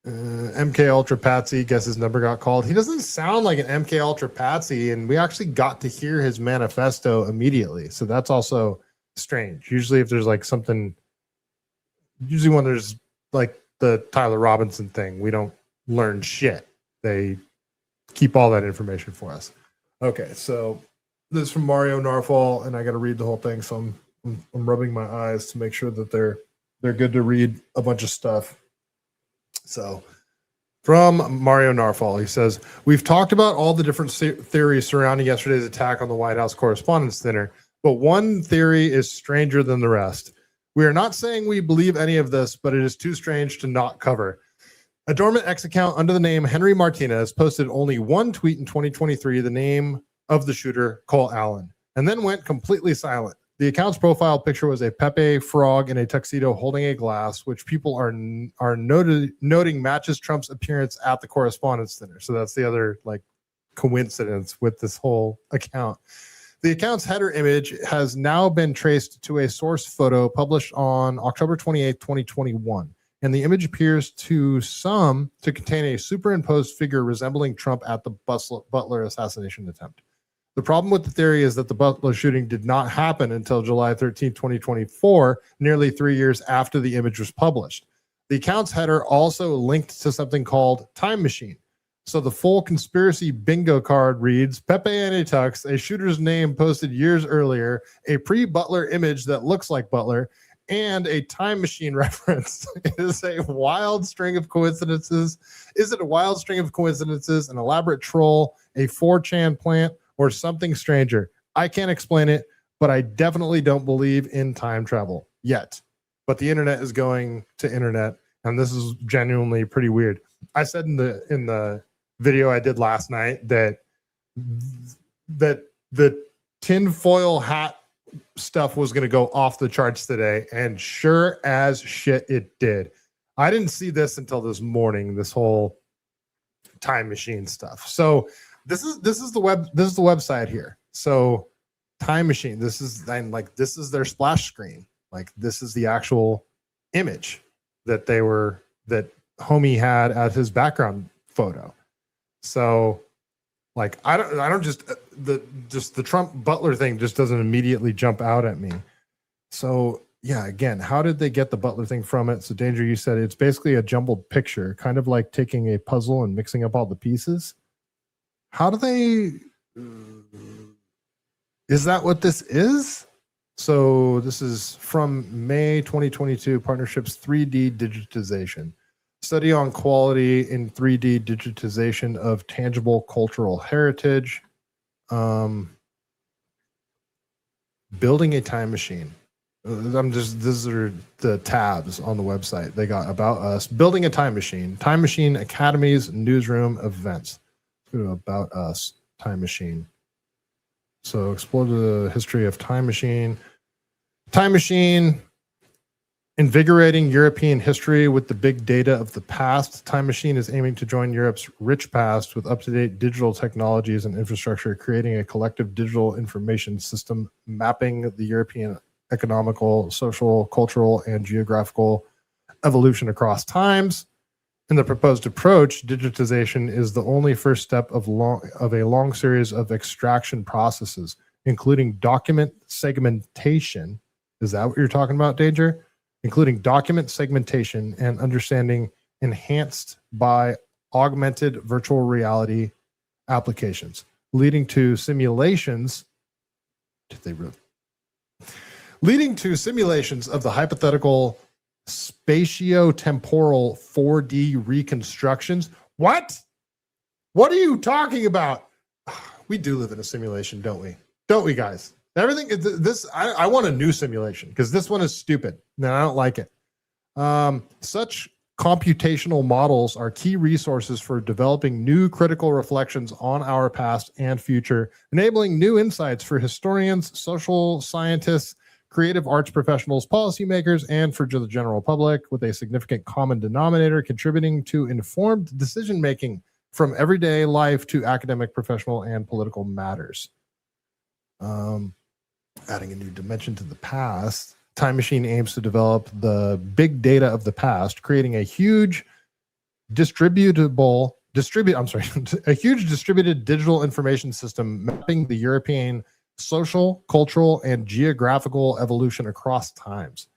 MK Ultra Patsy, guess his number got called. He doesn't sound like an MK Ultra Patsy, and we actually got to hear his manifesto immediately. So that's also strange. Usually if there's like something, usually when there's like the Tyler Robinson thing, we don't learn shit. They keep all that information for us. Okay, so this is from Mario Narfall, and I got to read the whole thing, so I'm rubbing my eyes to make sure that they're good to read a bunch of stuff. So from Mario Narfall, he says, we've talked about all the different theories surrounding yesterday's attack on the White House Correspondents Dinner, but one theory is stranger than the rest. We are not saying we believe any of this, but it is too strange to not cover. A dormant X account under the name Henry Martinez posted only one tweet in 2023, the name of the shooter, Cole Allen, and then went completely silent. The account's profile picture was a Pepe frog in a tuxedo holding a glass, which people are noting matches Trump's appearance at the Correspondents' Dinner. So that's the other like coincidence with this whole account. The account's header image has now been traced to a source photo published on October 28, 2021. And the image appears to some to contain a superimposed figure resembling Trump at the Butler assassination attempt. The problem with the theory is that the Butler shooting did not happen until July 13, 2024, nearly 3 years after the image was published. The account's header also linked to something called Time Machine. So the full conspiracy bingo card reads, Pepe and a tux, a shooter's name posted years earlier, a pre-Butler image that looks like Butler, and a time machine reference. It is a wild string of coincidences. Is it a wild string of coincidences, an elaborate troll, a 4chan plant, or something stranger? I can't explain it, but I definitely don't believe in time travel yet. But the internet is going to internet, and this is genuinely pretty weird. I said in the video I did last night that the tinfoil hat stuff was going to go off the charts today, and sure as shit it did. I didn't see this until this morning, this whole time machine stuff. So this is the website here. So time machine, this is their splash screen. Like this is the actual image that homie had as his background photo. So like I don't just the Trump Butler thing just doesn't immediately jump out at me. So yeah, again, how did they get the Butler thing from it? So Danger, you said it's basically a jumbled picture, kind of like taking a puzzle and mixing up all the pieces. How do they? Is that what this is? So this is from May 2022. Partnerships 3D digitization. Study on quality in 3D digitization of tangible cultural heritage. Building a time machine. These are the tabs on the website. They got About Us, Building a Time Machine Academies, Newsroom, Events. Let's go to About Us, Time Machine. So explore the history of Time Machine. Time Machine, invigorating European history with the big data of the past. Time Machine is aiming to join Europe's rich past with up-to-date digital technologies and infrastructure, creating a collective digital information system mapping the European economical, social, cultural, and geographical evolution across times. In the proposed approach, digitization is the only first step of a long series of extraction processes, including document segmentation. Is that what you're talking about, Danger? including document segmentation and understanding enhanced by augmented virtual reality applications, leading to simulations. Leading to simulations of the hypothetical spatiotemporal 4D reconstructions. What? What are you talking about? We do live in a simulation, don't we? Don't we, guys? Everything this I want a new simulation because this one is stupid and I don't like it. Such computational models are key resources for developing new critical reflections on our past and future, enabling new insights for historians, social scientists, creative arts professionals, policymakers, and for the general public, with a significant common denominator contributing to informed decision-making from everyday life to academic, professional, and political matters. Adding a new dimension to the past, Time Machine aims to develop the big data of the past, creating a huge distributed digital information system mapping the European social, cultural, and geographical evolution across times.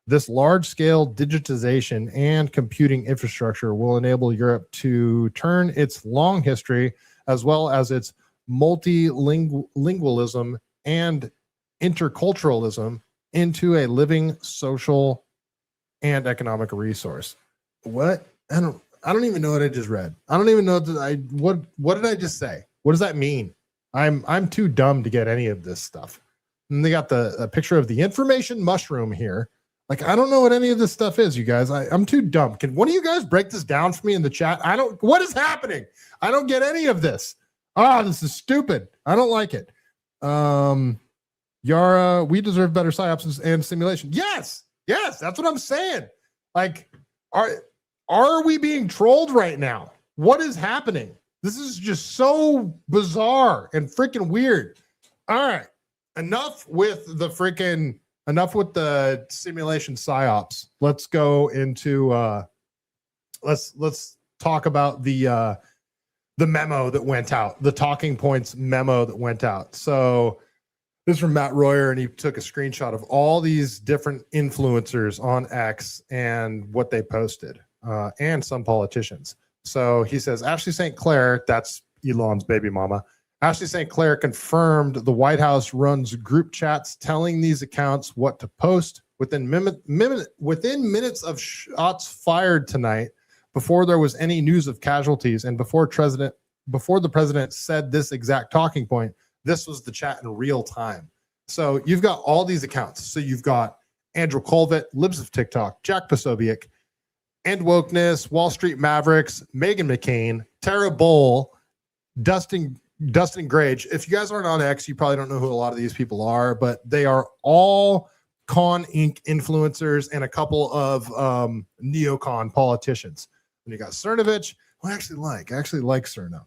This large-scale digitization and computing infrastructure will enable Europe to turn its long history as well as its multilingualism and interculturalism into a living social and economic resource. What? I don't even know what I just read. I don't even know what did I just say? What does that mean? I'm too dumb to get any of this stuff. And they got a picture of the information mushroom here. Like, I don't know what any of this stuff is, you guys. I'm too dumb. Can one of you guys break this down for me in the chat? What is happening? I don't get any of this. This is stupid. I don't like it. Yara, we deserve better psyops and simulation. Yes, that's what I'm saying. Like, are we being trolled right now? What is happening? This is just so bizarre and freaking weird. All right, enough with the simulation psyops. Let's go into let's talk about the memo that went out, the talking points memo that went out. So this is from Matt Royer, and he took a screenshot of all these different influencers on X and what they posted, and some politicians. So he says, Ashley St. Clair, that's Elon's baby mama, Ashley St. Clair confirmed the White House runs group chats telling these accounts what to post within minutes of shots fired tonight, before there was any news of casualties and before the president said this exact talking point. This was the chat in real time. So you've got all these accounts. So you've got Andrew Colvett, Libs of TikTok, Jack Posobiec, End Wokeness, Wall Street Mavericks, Meghan McCain, Tara Bowl, Dustin Grage. If you guys aren't on X, you probably don't know who a lot of these people are, but they are all Con Inc. influencers and a couple of neocon politicians. And you got Cernovich, who I actually like Cerno.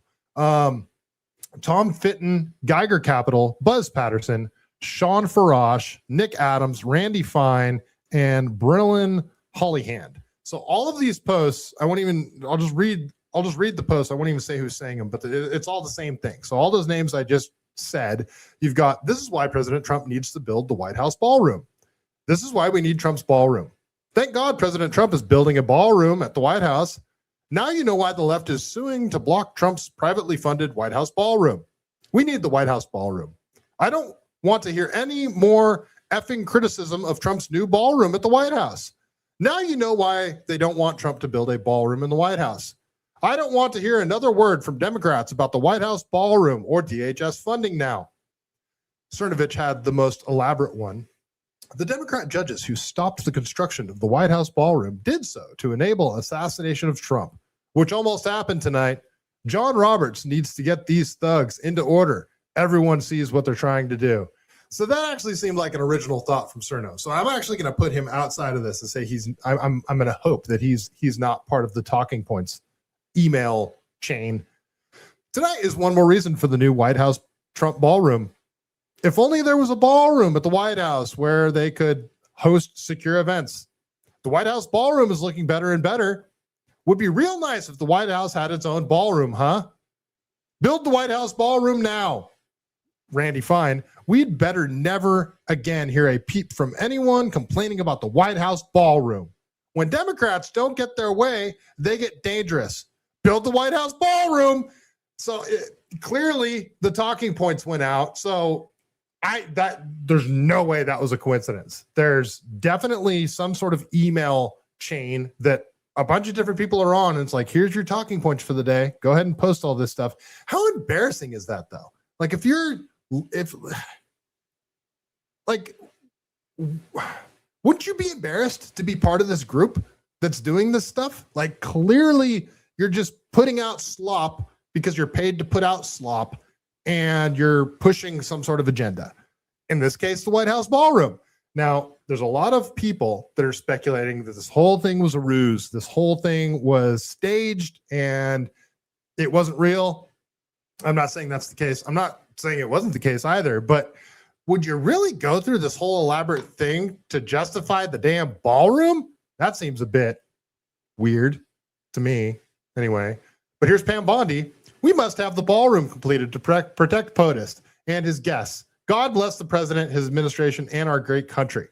Tom Fitton, Geiger Capital, Buzz Patterson, Sean Farash, Nick Adams, Randy Fine, and Brennan Hollyhand. So all of these posts, I'll just read the post. I won't even say who's saying them, but it's all the same thing. So all those names I just said, you've got, this is why President Trump needs to build the White House Ballroom. This is why we need Trump's ballroom. Thank God President Trump is building a ballroom at the White House. Now you know why the left is suing to block Trump's privately funded White House Ballroom. We need the White House Ballroom. I don't want to hear any more effing criticism of Trump's new ballroom at the White House. Now you know why they don't want Trump to build a ballroom in the White House. I don't want to hear another word from Democrats about the White House Ballroom or DHS funding now. Cernovich had the most elaborate one. The Democrat judges who stopped the construction of the White House Ballroom did so to enable assassination of Trump, which almost happened tonight. John Roberts needs to get these thugs into order. Everyone sees what they're trying to do. So that actually seemed like an original thought from Cerno. So I'm actually going to put him outside of this and say I'm going to hope that he's not part of the talking points email chain. Tonight is one more reason for the new White House Trump Ballroom. If only there was a ballroom at the White House where they could host secure events. The White House Ballroom is looking better and better. Would be real nice if the White House had its own ballroom, huh? Build the White House Ballroom now. Randy Fine, we'd better never again hear a peep from anyone complaining about the White House ballroom. When Democrats don't get their way, they get dangerous. Build the White House ballroom. So clearly the talking points went out. So there's no way that was a coincidence. There's definitely some sort of email chain that a bunch of different people are on. And it's like, here's your talking points for the day. Go ahead and post all this stuff. How embarrassing is that though? Like wouldn't you be embarrassed to be part of this group that's doing this stuff? Like clearly you're just putting out slop because you're paid to put out slop and you're pushing some sort of agenda. In this case, the White House ballroom. Now, there's a lot of people that are speculating that this whole thing was a ruse. This whole thing was staged and it wasn't real. I'm not saying that's the case. I'm not saying it wasn't the case either, but would you really go through this whole elaborate thing to justify the damn ballroom? That seems a bit weird to me anyway. But here's Pam Bondi. We must have the ballroom completed to protect POTUS and his guests. God bless the president, his administration, and our great country.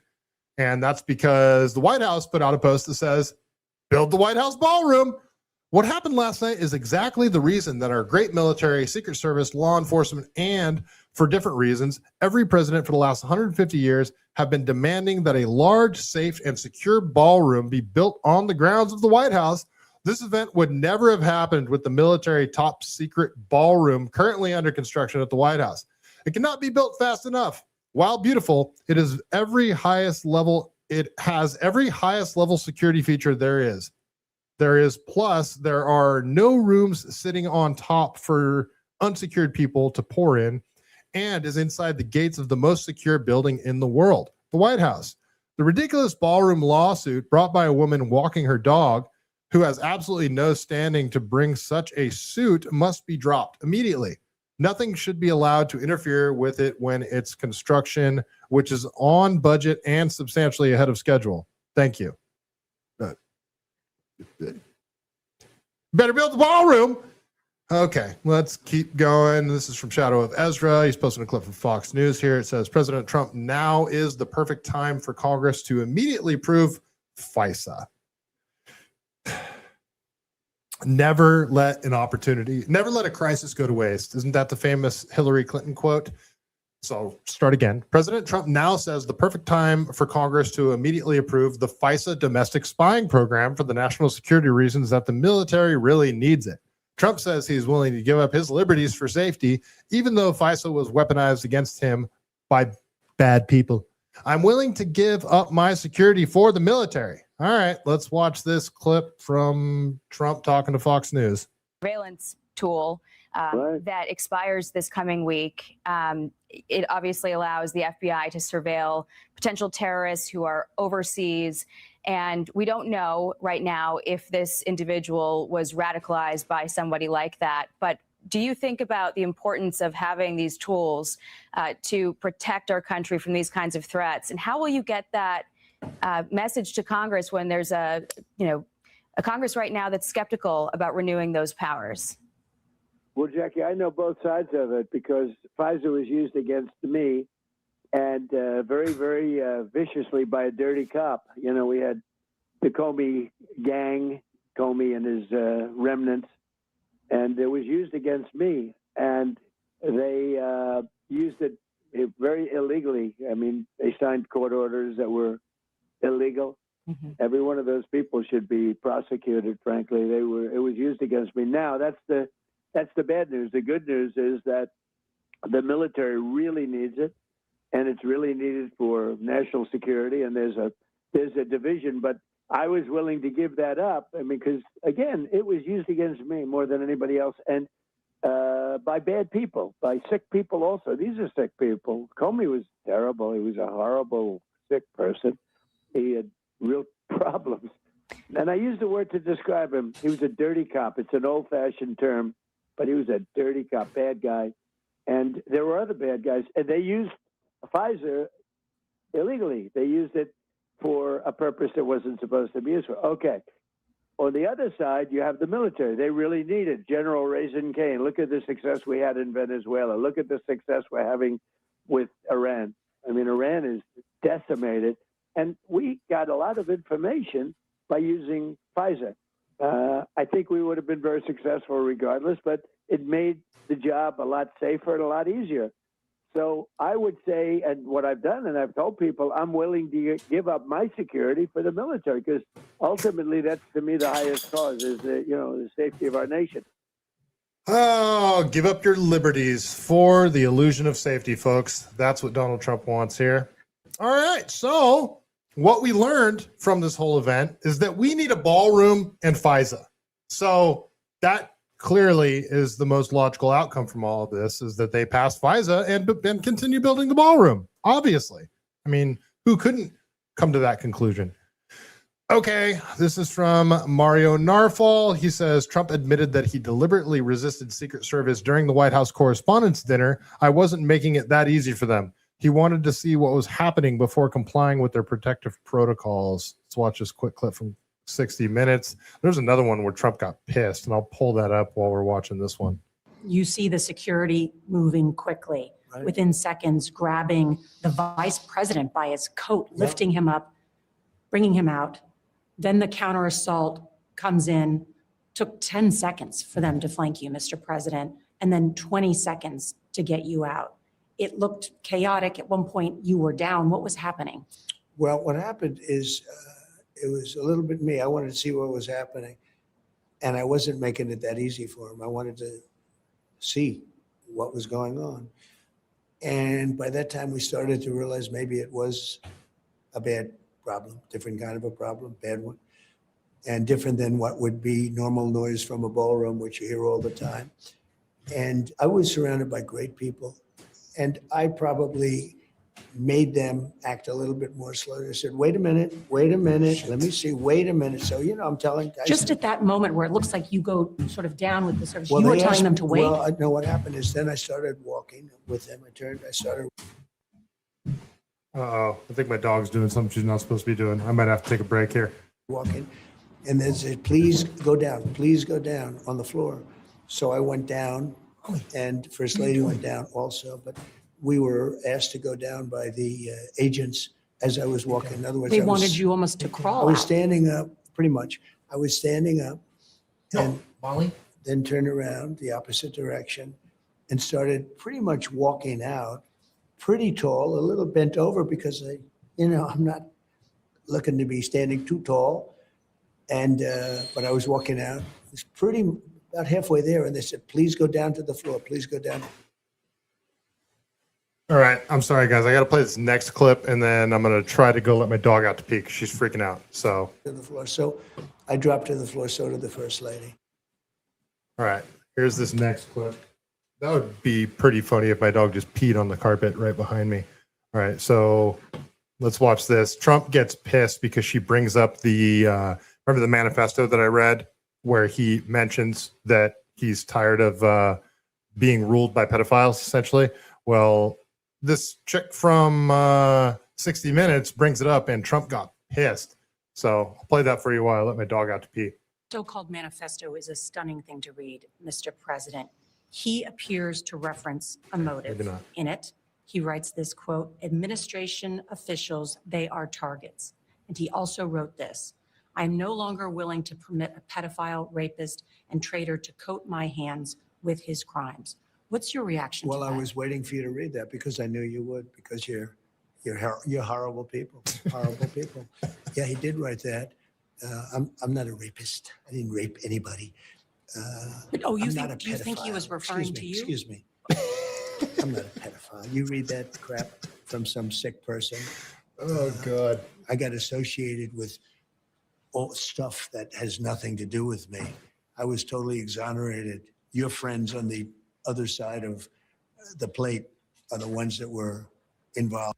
And that's because the White House put out a post that says, build the White House ballroom. What happened last night is exactly the reason that our great military, Secret Service, law enforcement, and for different reasons, every president for the last 150 years have been demanding that a large, safe, and secure ballroom be built on the grounds of the White House. This event would never have happened with the military top secret ballroom currently under construction at the White House. It cannot be built fast enough. While beautiful, it has every highest level security feature there is. Plus, there are no rooms sitting on top for unsecured people to pour in, and is inside the gates of the most secure building in the world, the White House. The ridiculous ballroom lawsuit brought by a woman walking her dog who has absolutely no standing to bring such a suit must be dropped immediately. Nothing should be allowed to interfere with it when its construction, which is on budget and substantially ahead of schedule. Thank you. Better build the ballroom. Okay, let's keep going. This is from Shadow of Ezra. He's posting a clip from Fox News here. It says, President Trump, now is the perfect time for Congress to immediately approve FISA. Never let a crisis go to waste. Isn't that the famous Hillary Clinton quote? So start again. President Trump now says the perfect time for Congress to immediately approve the FISA domestic spying program for the national security reasons that the military really needs it. Trump says he's willing to give up his liberties for safety, even though FISA was weaponized against him by bad people. I'm willing to give up my security for the military. All right, let's watch this clip from Trump talking to Fox News. Surveillance tool that expires this coming week. It obviously allows the FBI to surveil potential terrorists who are overseas. And we don't know right now if this individual was radicalized by somebody like that. But do you think about the importance of having these tools to protect our country from these kinds of threats? And how will you get that message to Congress when there's a Congress right now that's skeptical about renewing those powers? Well, Jackie, I know both sides of it because FISA was used against me and very, very viciously by a dirty cop. You know, we had the Comey gang, Comey and his remnants, and it was used against me. And they used it very illegally. I mean, they signed court orders that were illegal. Mm-hmm. Every one of those people should be prosecuted, frankly. It was used against me. Now, that's the bad news. The good news is that the military really needs it, and it's really needed for national security, and there's a division, but I was willing to give that up. I mean, because, again, it was used against me more than anybody else, and by bad people, by sick people also. These are sick people. Comey was terrible. He was a horrible, sick person. He had real problems. And I use the word to describe him. He was a dirty cop. It's an old-fashioned term, but he was a dirty cop, bad guy. And there were other bad guys. And they used FISA illegally. They used it for a purpose that wasn't supposed to be used for. Okay. On the other side, you have the military. They really need it. General Raisin Kane. Look at the success we had in Venezuela. Look at the success we're having with Iran. I mean, Iran is decimated. And we got a lot of information by using FISA. I think we would have been very successful regardless, but it made the job a lot safer and a lot easier. So I would say, and what I've done, and I've told people, I'm willing to give up my security for the military, because ultimately that's, to me, the highest cause is the safety of our nation. Oh, give up your liberties for the illusion of safety, folks. That's what Donald Trump wants here. All right. So what we learned from this whole event is that we need a ballroom and FISA. So that clearly is the most logical outcome from all of this, is that they pass FISA and continue building the ballroom. Obviously. I mean, who couldn't come to that conclusion? Okay, this is from Mario Narfall. He says, Trump admitted that he deliberately resisted Secret Service during the White House Correspondents Dinner. I wasn't making it that easy for them. He wanted to see what was happening before complying with their protective protocols. Let's watch this quick clip from 60 Minutes. There's another one where Trump got pissed, and I'll pull that up while we're watching this one. You see the security moving quickly, right, within seconds, grabbing the vice president by his coat, lifting him up, bringing him out. Then the counter assault comes in. Took 10 seconds for them to flank you, Mr. President, and then 20 seconds to get you out. It looked chaotic. At one point, you were down. What was happening? Well, what happened is it was a little bit me. I wanted to see what was happening, and I wasn't making it that easy for him. I wanted to see what was going on. And by that time, we started to realize maybe it was a bad problem, different kind of a problem, bad one, and different than what would be normal noise from a ballroom, which you hear all the time. And I was surrounded by great people, and I probably made them act a little bit more slowly. I said, wait a minute, let me see, wait a minute. So, I'm telling guys. Just at that moment where it looks like you go sort of down with the service, you were telling them to wait? Well, I know what happened is then I started walking with them. I started. Uh-oh, I think my dog's doing something she's not supposed to be doing. I might have to take a break here. Walking, and they said, please go down on the floor. So I went down, and First Lady went down also, but we were asked to go down by the agents as I was walking. In other words, they wanted you almost to crawl. I was standing up, pretty much. I was standing up, and Molly, then turned around the opposite direction and started pretty much walking out, pretty tall, a little bent over because I'm not looking to be standing too tall. And but I was walking out. It was pretty about halfway there, and they said, "Please go down to the floor. Please go down." All right, I'm sorry, guys. I got to play this next clip, and then I'm going to try to go let my dog out to pee because she's freaking out. So to the floor. So I dropped to the floor. So did the First Lady. All right, here's this next clip. That would be pretty funny if my dog just peed on the carpet right behind me. All right, so let's watch this. Trump gets pissed because she brings up the remember the manifesto that I read where he mentions that he's tired of being ruled by pedophiles, essentially. Well, this chick from 60 Minutes brings it up, and Trump got pissed. So I'll play that for you while I let my dog out to pee. So-called manifesto is a stunning thing to read, Mr. President. He appears to reference a motive in it. He writes this quote, administration officials, they are targets. And he also wrote this, I am no longer willing to permit a pedophile, rapist, and traitor to coat my hands with his crimes. What's your reaction to that? Well, I was waiting for you to read that because I knew you would, because you're horrible people, horrible people. Yeah, he did write that. I'm not a rapist. I didn't rape anybody. Do you think he was referring to you? Excuse me. I'm not a pedophile. You read that crap from some sick person. Oh, God. I got associated with all stuff that has nothing to do with me. I was totally exonerated. Your friends on the other side of the plate are the ones that were involved.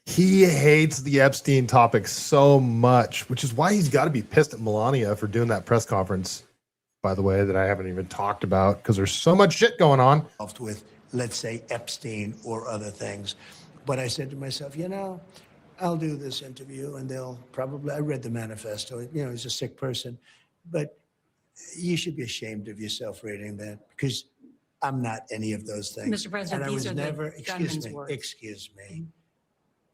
He hates the Epstein topic so much, which is why he's got to be pissed at Melania for doing that press conference, by the way, that I haven't even talked about because there's so much shit going on. With, let's say, Epstein or other things. But I said to myself, I'll do this interview and they'll probably, I read the manifesto, he's a sick person. But you should be ashamed of yourself reading that, because I'm not any of those things. Mr. President, And I these was are never, the gunman's words. excuse me.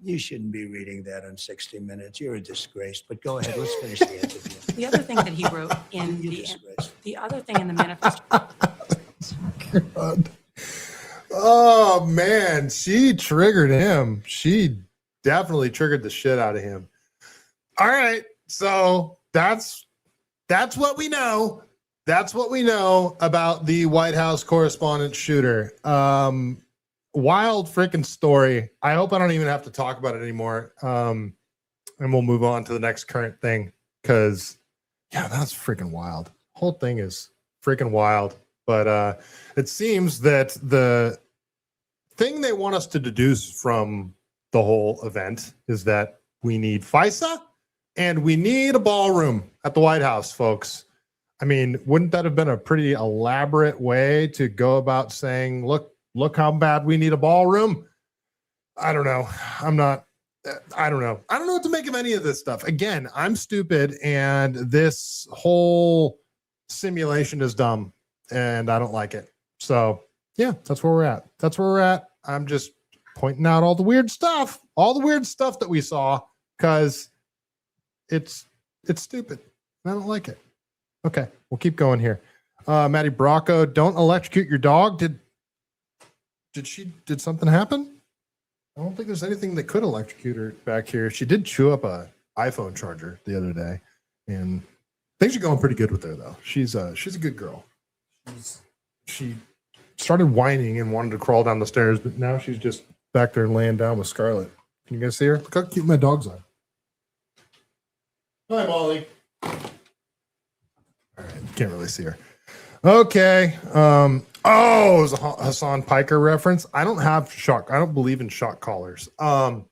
You shouldn't be reading that on 60 Minutes. You're a disgrace. But go ahead, let's finish the interview. The other thing that he wrote in You're disgraced. the other thing in the manifesto. God. Oh man, she triggered him. She definitely triggered the shit out of him. All right, so that's what we know. That's what we know about the White House correspondent shooter. Wild freaking story. I hope I don't even have to talk about it anymore. And we'll move on to the next current thing, because yeah, that's freaking wild. Whole thing is freaking wild. But it seems that the thing they want us to deduce from the whole event is that we need FISA and we need a ballroom at the White House, folks. I mean, wouldn't that have been a pretty elaborate way to go about saying, look how bad we need a ballroom? I don't know. I don't know. I don't know what to make of any of this stuff. Again, I'm stupid, and this whole simulation is dumb, and I don't like it. So yeah, that's where we're at. That's where we're at. I'm just pointing out all the weird stuff that we saw, because it's stupid. I don't like it. Okay, we'll keep going here. Maddie Bracco, don't electrocute your dog. Did something happen? I don't think there's anything that could electrocute her back here. She did chew up a iPhone charger the other day, and things are going pretty good with her though. She's a good girl. She started whining and wanted to crawl down the stairs, but now she's just back there laying down with Scarlett. Can you guys see her? Look how cute my dogs are. Hi, Molly. All right, can't really see her. Okay. It was a Hassan Piker reference. I don't believe in shock collars. I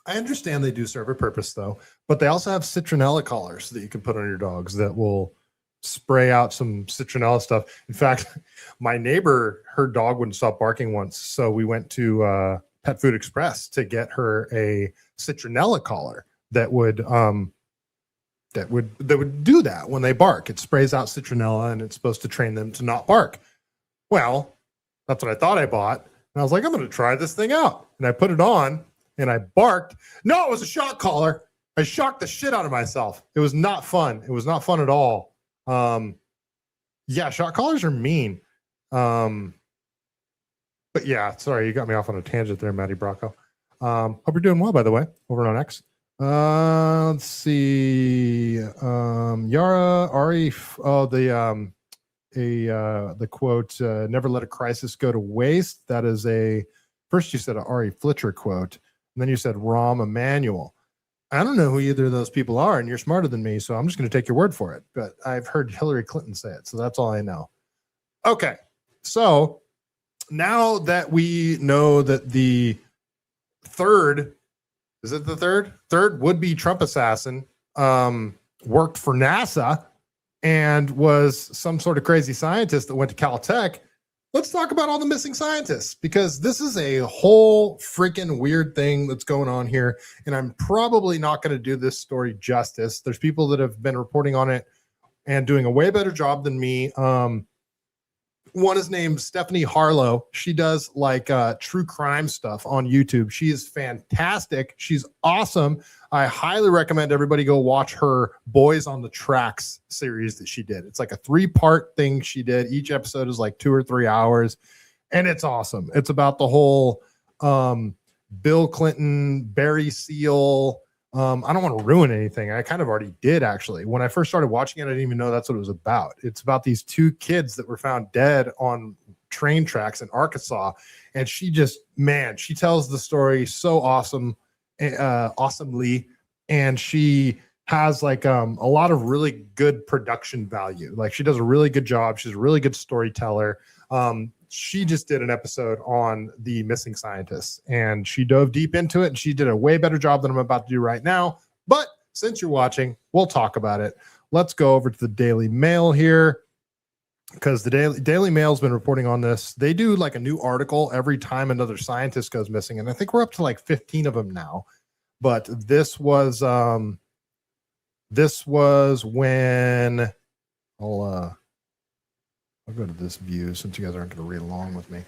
understand they do serve a purpose though, but they also have citronella collars that you can put on your dogs that will spray out some citronella stuff. In fact, my neighbor, her dog wouldn't stop barking once, so we went to Pet Food Express to get her a citronella collar that would do that when they bark. It sprays out citronella, and it's supposed to train them to not bark. Well, that's what I thought I bought, and I was like, I'm going to try this thing out, and I put it on, and I barked. No, it was a shock collar. I shocked the shit out of myself. It was not fun. It was not fun at all. Yeah, shock collars are mean. But yeah, sorry, you got me off on a tangent there, Maddie Bracco. Hope you're doing well, by the way, over on X. Let's see. Yara, Arif, the quote, never let a crisis go to waste. That is first you said an Ari Fletcher quote, and then you said Rahm Emanuel. I don't know who either of those people are, and you're smarter than me, so I'm just going to take your word for it. But I've heard Hillary Clinton say it, so that's all I know. Okay, so now that we know that the third would-be Trump assassin worked for NASA and was some sort of crazy scientist that went to Caltech, let's talk about all the missing scientists, because this is a whole freaking weird thing that's going on here, and I'm probably not going to do this story justice. There's people that have been reporting on it and doing a way better job than me. One is named Stephanie Harlow. She does like true crime stuff on YouTube. She is fantastic. She's awesome. I highly recommend everybody go watch her Boys on the Tracks series that she did. It's like a 3-part thing she did. Each episode is like 2 or 3 hours, and it's awesome. It's about the whole Bill Clinton, Barry Seal. I don't want to ruin anything. I kind of already did, actually. When I first started watching it, I didn't even know that's what it was about. It's about these 2 kids that were found dead on train tracks in Arkansas. And she tells the story so awesomely. And she has like a lot of really good production value. Like, she does a really good job. She's a really good storyteller. She just did an episode on the missing scientists, and she dove deep into it, and she did a way better job than I'm about to do right now. But since you're watching, we'll talk about it. Let's go over to the Daily Mail here, because the Daily Mail's been reporting on this. They do like a new article every time another scientist goes missing, and I think we're up to like 15 of them now. But this was This was when I'll go to this view since you guys aren't going to read along with me.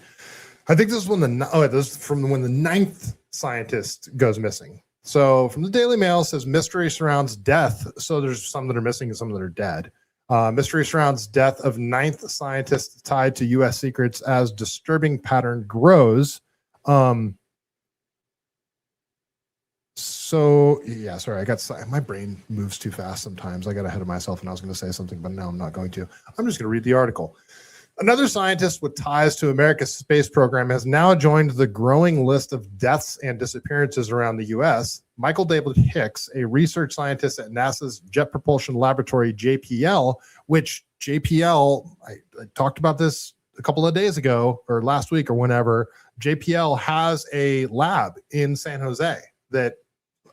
I think this is when this is from when the 9th scientist goes missing. So from the Daily Mail, it says mystery surrounds death. So there's some that are missing and some that are dead. Mystery surrounds death of 9th scientist tied to U.S. secrets as disturbing pattern grows. So yeah, sorry, my brain moves too fast sometimes. I got ahead of myself and I was going to say something, but now I'm not going to. I'm just going to read the article. Another scientist with ties to America's space program has now joined the growing list of deaths and disappearances around the U.S. Michael David Hicks, a research scientist at NASA's Jet Propulsion Laboratory, JPL, which JPL, I talked about this a couple of days ago or last week or whenever. JPL has a lab in San Jose that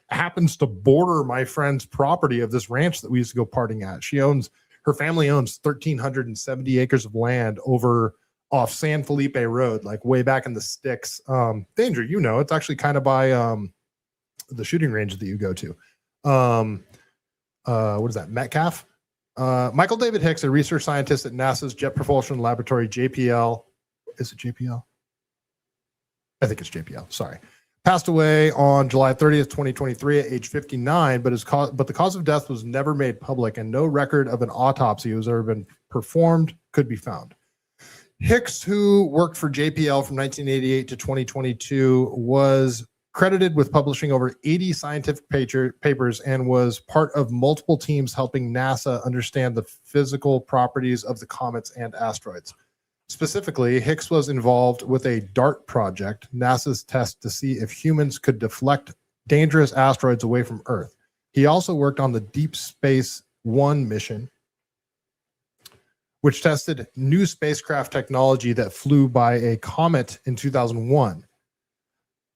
happens to border my friend's property of this ranch that we used to go partying at. Her family owns 1,370 acres of land over off San Felipe Road, like way back in the sticks. Danger, it's actually kind of by the shooting range that you go to. What is that, Metcalf? Michael David Hicks, a research scientist at NASA's Jet Propulsion Laboratory, JPL. Is it JPL? I think it's JPL, sorry. Passed away on July 30th, 2023 at age 59, but the cause of death was never made public and no record of an autopsy has ever been performed could be found. Hicks, who worked for JPL from 1988 to 2022, was credited with publishing over 80 scientific papers and was part of multiple teams helping NASA understand the physical properties of the comets and asteroids. Specifically, Hicks was involved with a DART project, NASA's test to see if humans could deflect dangerous asteroids away from Earth. He also worked on the Deep Space One mission, which tested new spacecraft technology that flew by a comet in 2001.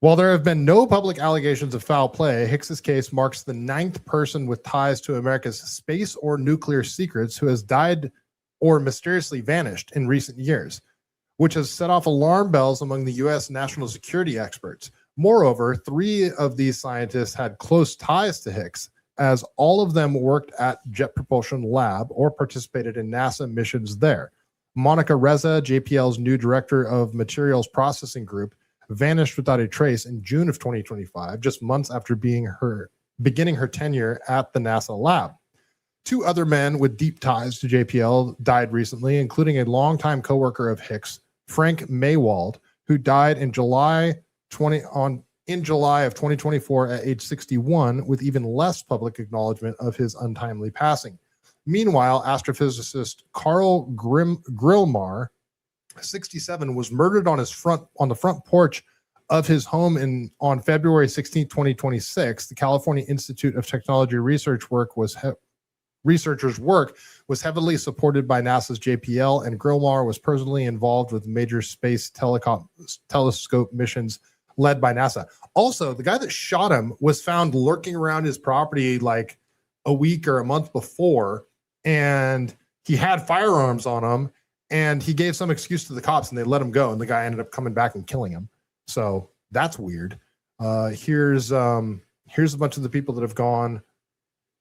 While there have been no public allegations of foul play, Hicks's case marks the 9th person with ties to America's space or nuclear secrets who has died or mysteriously vanished in recent years, which has set off alarm bells among the U.S. national security experts. Moreover, 3 of these scientists had close ties to Hicks, as all of them worked at Jet Propulsion Lab or participated in NASA missions there. Monica Reza, JPL's new director of Materials Processing Group, vanished without a trace in June of 2025, just months after beginning her tenure at the NASA lab. 2 other men with deep ties to JPL died recently, including a longtime coworker of Hicks, Frank Maywald, who died in July of 2024 at age 61, with even less public acknowledgement of his untimely passing. Meanwhile, astrophysicist Carl Grillmar, 67, was murdered on the front porch of his home on February 16, 2026. The California Institute of Technology researchers' work was heavily supported by NASA's JPL, and Grillmar was personally involved with major space telescope missions led by NASA. Also, the guy that shot him was found lurking around his property like a week or a month before, and he had firearms on him, and he gave some excuse to the cops, and they let him go, and the guy ended up coming back and killing him. So that's weird. Here's a bunch of the people that have gone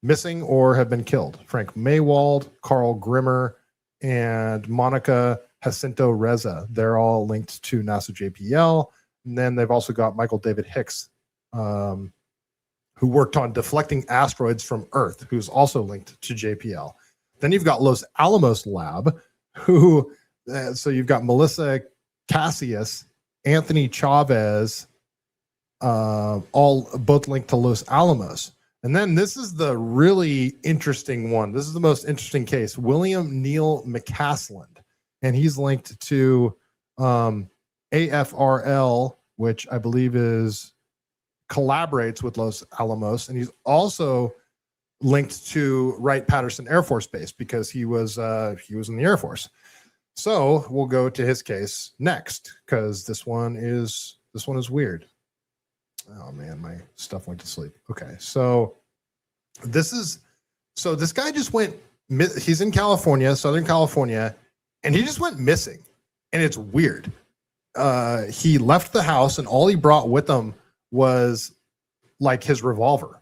missing or have been killed: Frank Maywald, Carl Grimmer, and Monica Jacinto Reza. They're all linked to NASA JPL. And then they've also got Michael David Hicks, who worked on deflecting asteroids from Earth, who's also linked to JPL. Then you've got Los Alamos Lab, so you've got Melissa Cassius, Anthony Chavez, both linked to Los Alamos. And then this is the really interesting one. This is the most interesting case. William Neal McCasland, and he's linked to AFRL, which I believe collaborates with Los Alamos, and he's also linked to Wright-Patterson Air Force Base because he was in the Air Force. So we'll go to his case next because this one is weird. Oh man, my stuff went to sleep. Okay, so this guy just went. He's in California, Southern California, and he just went missing, and it's weird. He left the house, and all he brought with him was like his revolver.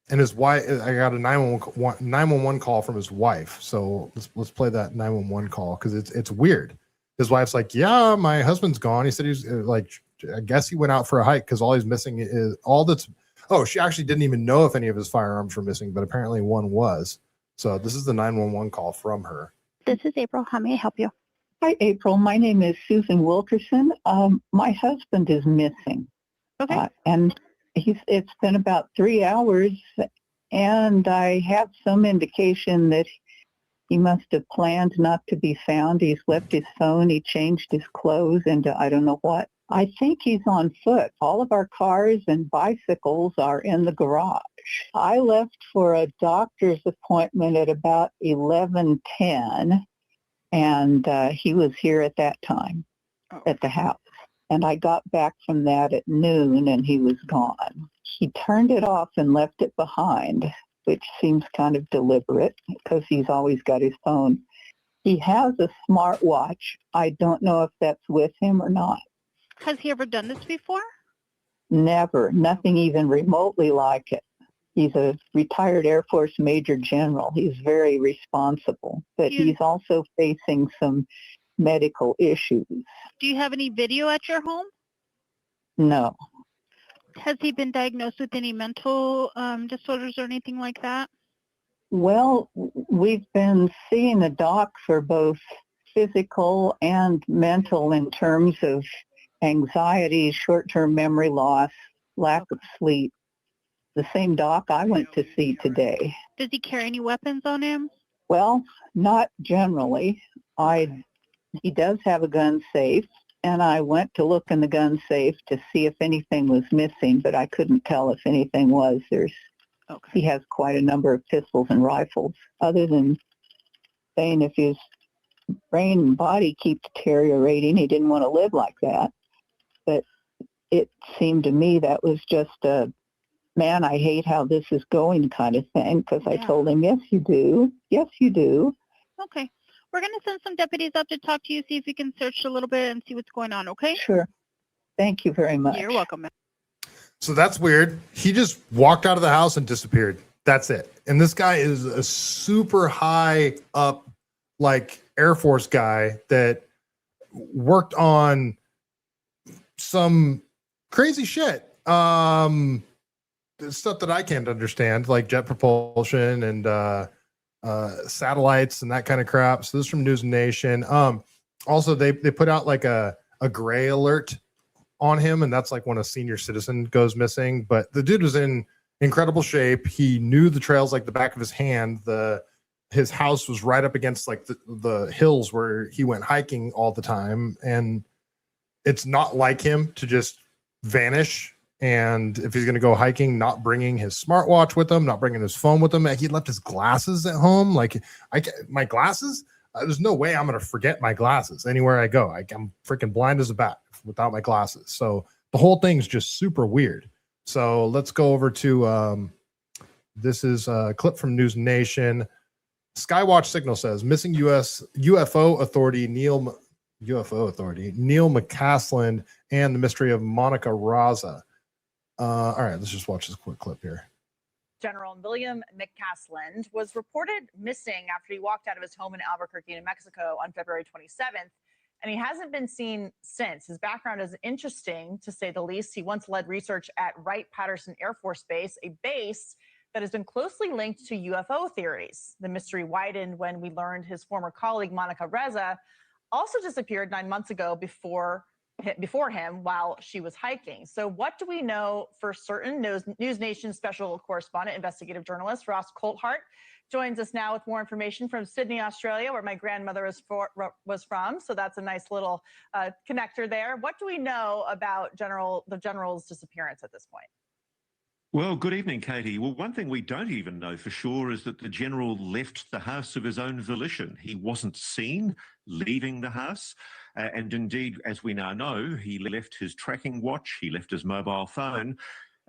And his wife, I got a 911 call from his wife. So let's play that 911 call because it's weird. His wife's like, yeah, my husband's gone. He said he's like, I guess he went out for a hike because all he's missing is all that's. Oh, she actually didn't even know if any of his firearms were missing, but apparently one was. So this is the 911 call from her. This is April. How may I help you? Hi, April. My name is Susan Wilkerson. My husband is missing. Okay. And it's been about 3 hours, and I have some indication that he must have planned not to be found. He's left his phone. He changed his clothes into I don't know what. I think he's on foot. All of our cars and bicycles are in the garage. I left for a doctor's appointment at about 11:10, and he was here at that time at the house. And I got back from that at noon, and he was gone. He turned it off and left it behind, which seems kind of deliberate because he's always got his phone. He has a smartwatch. I don't know if that's with him or not. Has he ever done this before? Never. Nothing even remotely like it. He's a retired Air Force Major General. He's very responsible, but he's also facing some medical issues. Do you have any video at your home? No. Has he been diagnosed with any mental disorders or anything like that? Well, we've been seeing a doc for both physical and mental in terms of anxiety, short-term memory loss, lack of sleep. The same doc I went to see today. Does he carry any weapons on him? Well, not generally. He does have a gun safe, and I went to look in the gun safe to see if anything was missing, but I couldn't tell if anything was. He has quite a number of pistols and rifles. Other than saying if his brain and body keep deteriorating, he didn't want to live like that. But it seemed to me that was just a, man, I hate how this is going kind of thing, because I told him, yes, you do. Yes, you do. Okay. We're going to send some deputies up to talk to you, see if we can search a little bit and see what's going on, okay? Sure. Thank you very much. You're welcome, ma'am. So that's weird. He just walked out of the house and disappeared. That's it. And this guy is a super high up, like, Air Force guy that worked on some crazy shit. Stuff that I can't understand, like jet propulsion and satellites and that kind of crap. So this is from News Nation. Also, they put out like a gray alert on him, and that's like when a senior citizen goes missing. But the dude was in incredible shape. He knew the trails like the back of his hand. His house was right up against like the hills where he went hiking all the time, and it's not like him to just vanish. And if he's going to go hiking, not bringing his smartwatch with him, not bringing his phone with him, he left his glasses at home. Like, my glasses, there's no way I'm going to forget my glasses anywhere I go. I'm freaking blind as a bat without my glasses. So the whole thing's just super weird. So let's go over to, this is a clip from News Nation. Skywatch Signal says missing U.S. UFO authority Neil McCasland and the mystery of Monica Raza. All right, let's just watch this quick clip here. General William McCasland was reported missing after he walked out of his home in Albuquerque, New Mexico on February 27th, and he hasn't been seen since. His background is interesting, to say the least. He once led research at Wright-Patterson Air Force Base, a base that has been closely linked to UFO theories. The mystery widened when we learned his former colleague, Monica Raza, also disappeared 9 months ago before him while she was hiking. So what do we know for certain? News Nation special correspondent, investigative journalist Ross Coulthart joins us now with more information from Sydney, Australia, where my grandmother was from. So that's a nice little connector there. What do we know about the general's disappearance at this point? Well, good evening, Katie. Well, one thing we don't even know for sure is that the general left the house of his own volition. He wasn't seen leaving the house. And indeed, as we now know, he left his tracking watch, he left his mobile phone.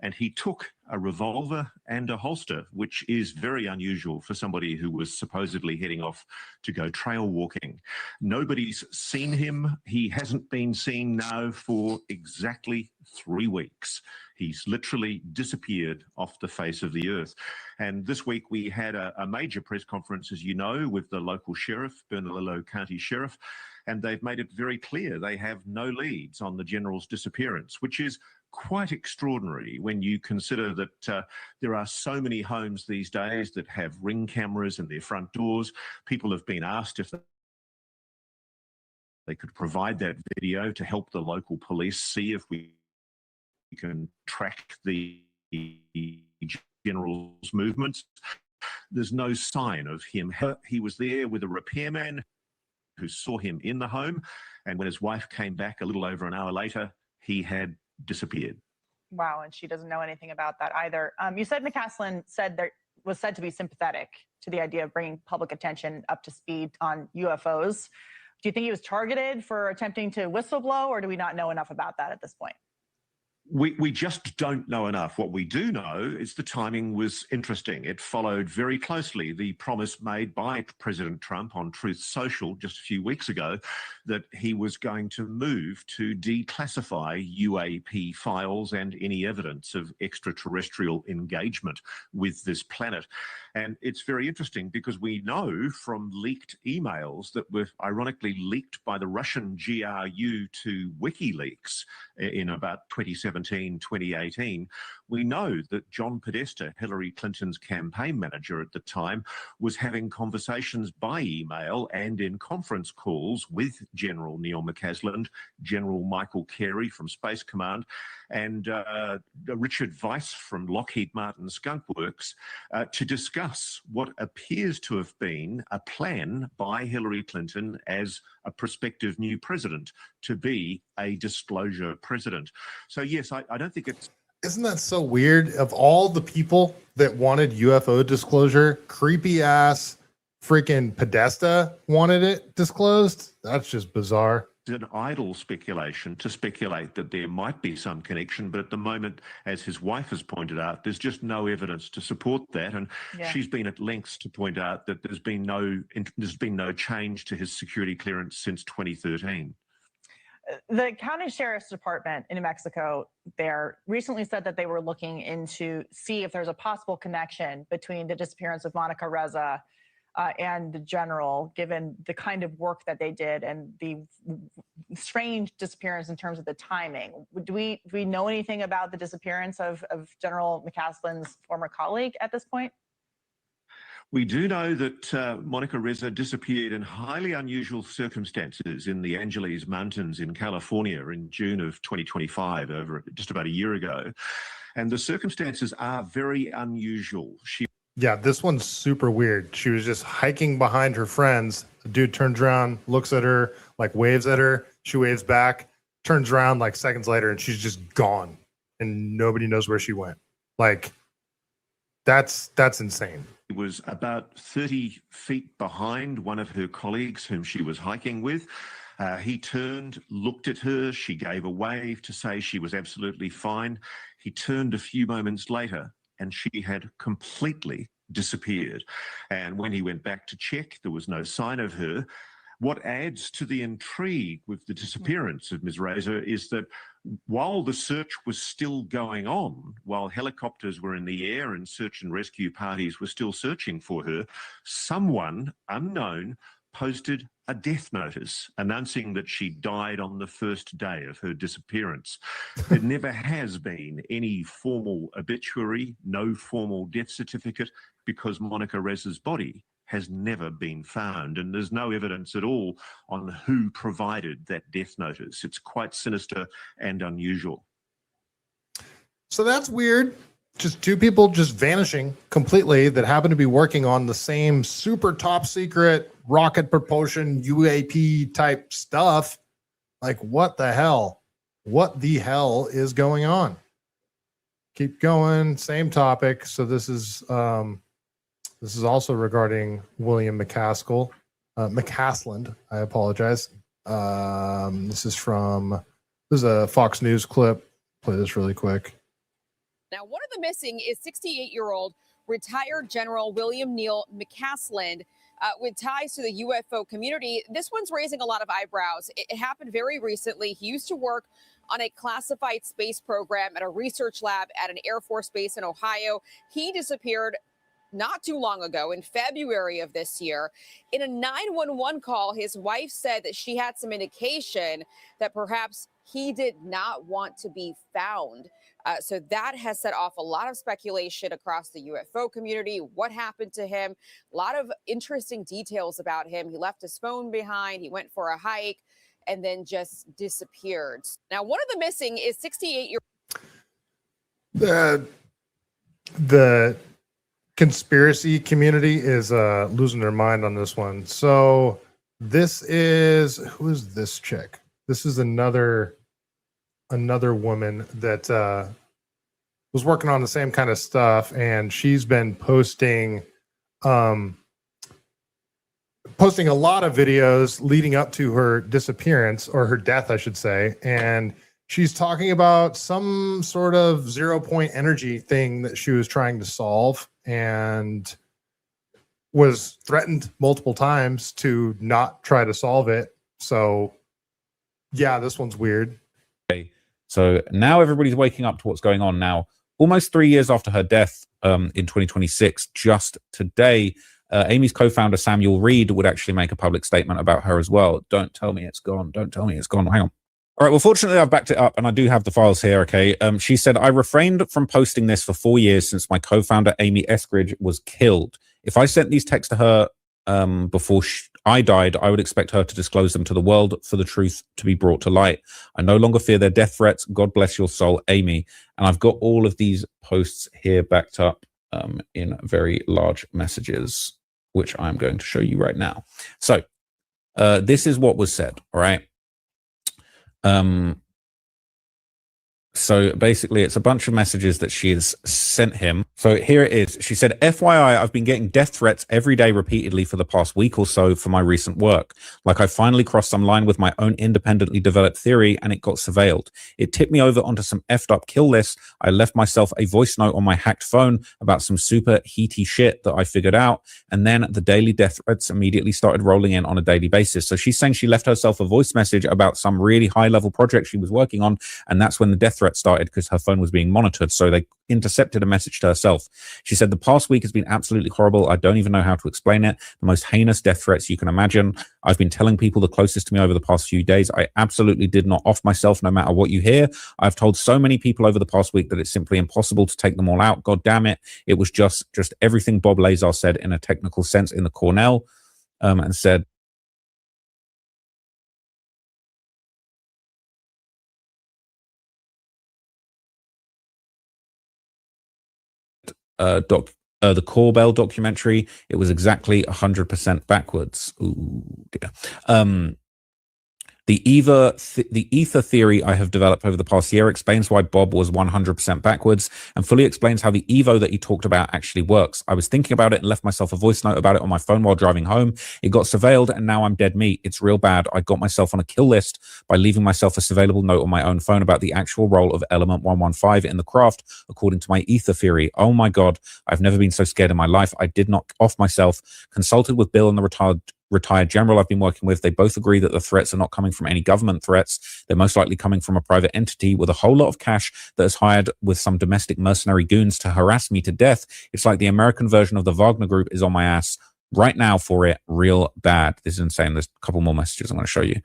and he took a revolver and a holster, which is very unusual for somebody who was supposedly heading off to go trail walking. Nobody's seen him. He hasn't been seen now for exactly 3 weeks. He's literally disappeared off the face of the earth. And this week we had a major press conference, as you know, with the local sheriff, Bernalillo County Sheriff, and they've made it very clear they have no leads on the general's disappearance, which is quite extraordinary when you consider that there are so many homes these days that have Ring cameras in their front doors. People have been asked if they could provide that video to help the local police see if we can track the general's movements. There's no sign of him. He was there with a repairman who saw him in the home, and when his wife came back a little over an hour later, he had disappeared. Wow, and she doesn't know anything about that either. You said McCasland was said to be sympathetic to the idea of bringing public attention up to speed on UFOs. Do you think he was targeted for attempting to whistleblow, or do we not know enough about that at this point? We just don't know enough. What we do know is the timing was interesting. It followed very closely the promise made by President Trump on Truth Social just a few weeks ago that he was going to move to declassify UAP files and any evidence of extraterrestrial engagement with this planet. And it's very interesting because we know from leaked emails that were ironically leaked by the Russian GRU to WikiLeaks in about 2017, 2018, we know that John Podesta, Hillary Clinton's campaign manager at the time, was having conversations by email and in conference calls with General Neil McCasland, General Michael Carey from Space Command, and Richard Weiss from Lockheed Martin Skunk Works to discuss what appears to have been a plan by Hillary Clinton as a prospective new president to be a disclosure president. So yes, I don't think it's... Isn't that so weird? Of all the people that wanted UFO disclosure, creepy ass freaking Podesta wanted it disclosed. That's just bizarre. An idle speculation to speculate that there might be some connection, but at the moment, as his wife has pointed out, there's just no evidence to support that, and she's been at lengths to point out that there's been no change to his security clearance since 2013. The county sheriff's department in New Mexico there recently said that they were looking into see if there's a possible connection between the disappearance of Monica Reza and the general, given the kind of work that they did and the strange disappearance in terms of the timing. Do we know anything about the disappearance of General McCasland's former colleague at this point? We do know that Monica Reza disappeared in highly unusual circumstances in the Angeles Mountains in California in June of 2025, over just about a year ago. And the circumstances are very unusual. Yeah, this one's super weird. She was just hiking behind her friends. The dude turns around, looks at her, like waves at her. She waves back, turns around like seconds later, and she's just gone. And nobody knows where she went. Like, that's insane. He was about 30 feet behind one of her colleagues whom she was hiking with. He turned, looked at her. She gave a wave to say she was absolutely fine. He turned a few moments later, and she had completely disappeared. And when he went back to check, there was no sign of her. What adds to the intrigue with the disappearance of Ms. Reza is that while the search was still going on, while helicopters were in the air and search and rescue parties were still searching for her, someone unknown posted a death notice announcing that she died on the first day of her disappearance. There never has been any formal obituary, no formal death certificate, because Monica Reza's body has never been found, and there's no evidence at all on who provided that death notice. It's quite sinister and unusual. So that's weird. Just two people just vanishing completely that happen to be working on the same super top secret rocket propulsion UAP type stuff. Like, what the hell? What the hell is going on? Keep going. Same topic. So this is also regarding William McCasland. I apologize. This is a Fox News clip. Play this really quick. Now, one of the missing is 68-year-old retired General William Neal McCasland. With ties to the UFO community, this one's raising a lot of eyebrows. It happened very recently. He used to work on a classified space program at a research lab at an Air Force base in Ohio. He disappeared not too long ago, in February of this year. In a 911 call, his wife said that she had some indication that perhaps he did not want to be found. So that has set off a lot of speculation across the UFO community. What happened to him? A lot of interesting details about him. He left his phone behind. He went for a hike and then just disappeared. Now, one of the missing is 68-year-old. The conspiracy community is losing their mind on this one. So this is, who is this chick? This is another woman that was working on the same kind of stuff, and she's been posting a lot of videos leading up to her disappearance, or her death, I should say. And she's talking about some sort of 0 point energy thing that she was trying to solve, and was threatened multiple times to not try to solve it. So yeah, this one's weird. Okay. So now everybody's waking up to what's going on now. Almost 3 years after her death in 2026, just today, Amy's co-founder Samuel Reed would actually make a public statement about her as well. Don't tell me it's gone. Don't tell me it's gone. Hang on. All right. Well, fortunately, I've backed it up and I do have the files here. Okay. She said, I refrained from posting this for 4 years since my co-founder Amy Eskridge was killed. If I sent these texts to her before I died, I would expect her to disclose them to the world for the truth to be brought to light. I no longer fear their death threats. God bless your soul, Amy. And I've got all of these posts here backed up in very large messages, which I'm going to show you right now. So this is what was said. All right. So basically, it's a bunch of messages that she has sent him. So here it is. She said, FYI, I've been getting death threats every day repeatedly for the past week or so for my recent work. Like I finally crossed some line with my own independently developed theory and it got surveilled. It tipped me over onto some effed up kill list. I left myself a voice note on my hacked phone about some super heaty shit that I figured out. And then the daily death threats immediately started rolling in on a daily basis. So she's saying she left herself a voice message about some really high level project she was working on. And that's when the death threat started, because her phone was being monitored. So they intercepted a message to herself. She said, the past week has been absolutely horrible. I don't even know how to explain it. The most heinous death threats you can imagine. I've been telling people the closest to me over the past few days, I absolutely did not off myself no matter what you hear. I've told so many people over the past week that it's simply impossible to take them all out. God damn it. It was just everything Bob Lazar said in a technical sense in the Cornell, and said, the Corbell documentary, it was exactly 100% backwards. Ooh, dear. The ether theory I have developed over the past year explains why Bob was 100% backwards and fully explains how the Evo that he talked about actually works. I was thinking about it and left myself a voice note about it on my phone while driving home. It got surveilled and now I'm dead meat. It's real bad. I got myself on a kill list by leaving myself a surveillable note on my own phone about the actual role of element 115 in the craft, according to my ether theory. Oh my God, I've never been so scared in my life. I did not off myself, consulted with Bill and the retired general I've been working with. They both agree that the threats are not coming from any government threats. They're most likely coming from a private entity with a whole lot of cash that is hired with some domestic mercenary goons to harass me to death. It's like the American version of the Wagner Group is on my ass right now for it real bad. This is insane. There's a couple more messages I'm going to show you.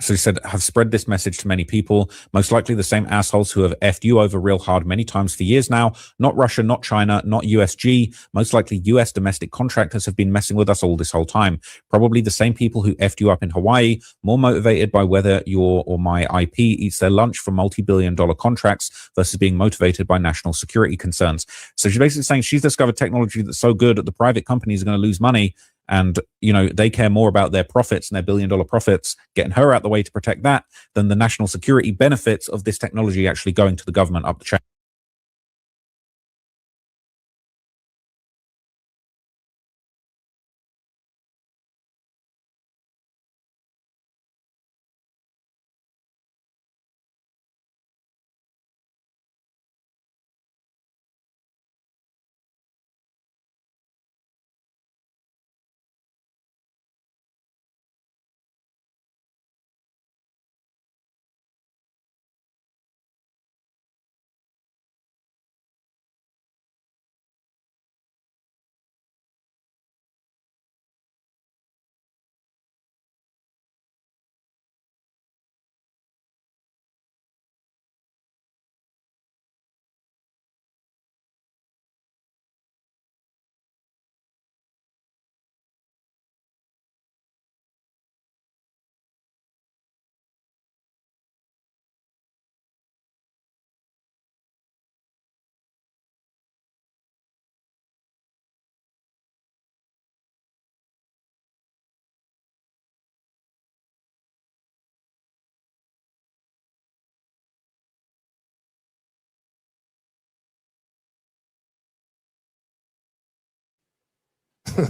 So he said, have spread this message to many people, most likely the same assholes who have effed you over real hard many times for years now. Not Russia, not China, not USG. Most likely US domestic contractors have been messing with us all this whole time. Probably the same people who effed you up in Hawaii, more motivated by whether your or my IP eats their lunch from multi-billion-dollar contracts versus being motivated by national security concerns. So she's basically saying she's discovered technology that's so good that the private companies are going to lose money. And, you know, they care more about their profits and their billion-dollar profits, getting her out the way to protect that, than the national security benefits of this technology actually going to the government up the chain.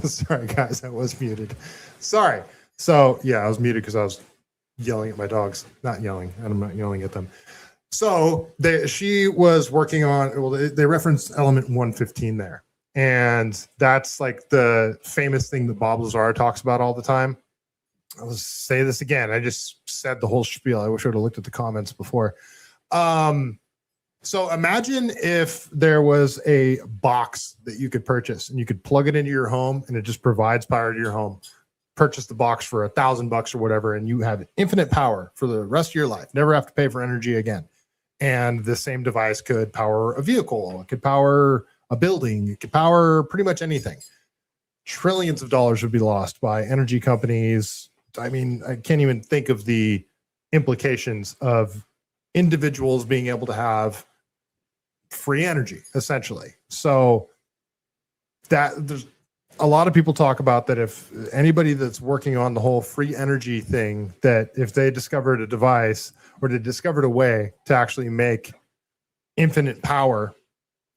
Sorry, guys, I was muted. Sorry. So, yeah, I was muted because I was yelling at my dogs. Not yelling. I'm not yelling at them. So she was working on, well, they referenced element 115 there. And that's like the famous thing that Bob Lazar talks about all the time. I'll say this again. I just said the whole spiel. I wish I would have looked at the comments before. So imagine if there was a box that you could purchase and you could plug it into your home and it just provides power to your home. Purchase the box for $1,000 or whatever, and you have infinite power for the rest of your life. Never have to pay for energy again. And the same device could power a vehicle. It could power a building. It could power pretty much anything. Trillions of dollars would be lost by energy companies. I mean, I can't even think of the implications of individuals being able to have free energy, essentially. So that there's a lot of people talk about that if anybody that's working on the whole free energy thing, that if they discovered a device or they discovered a way to actually make infinite power,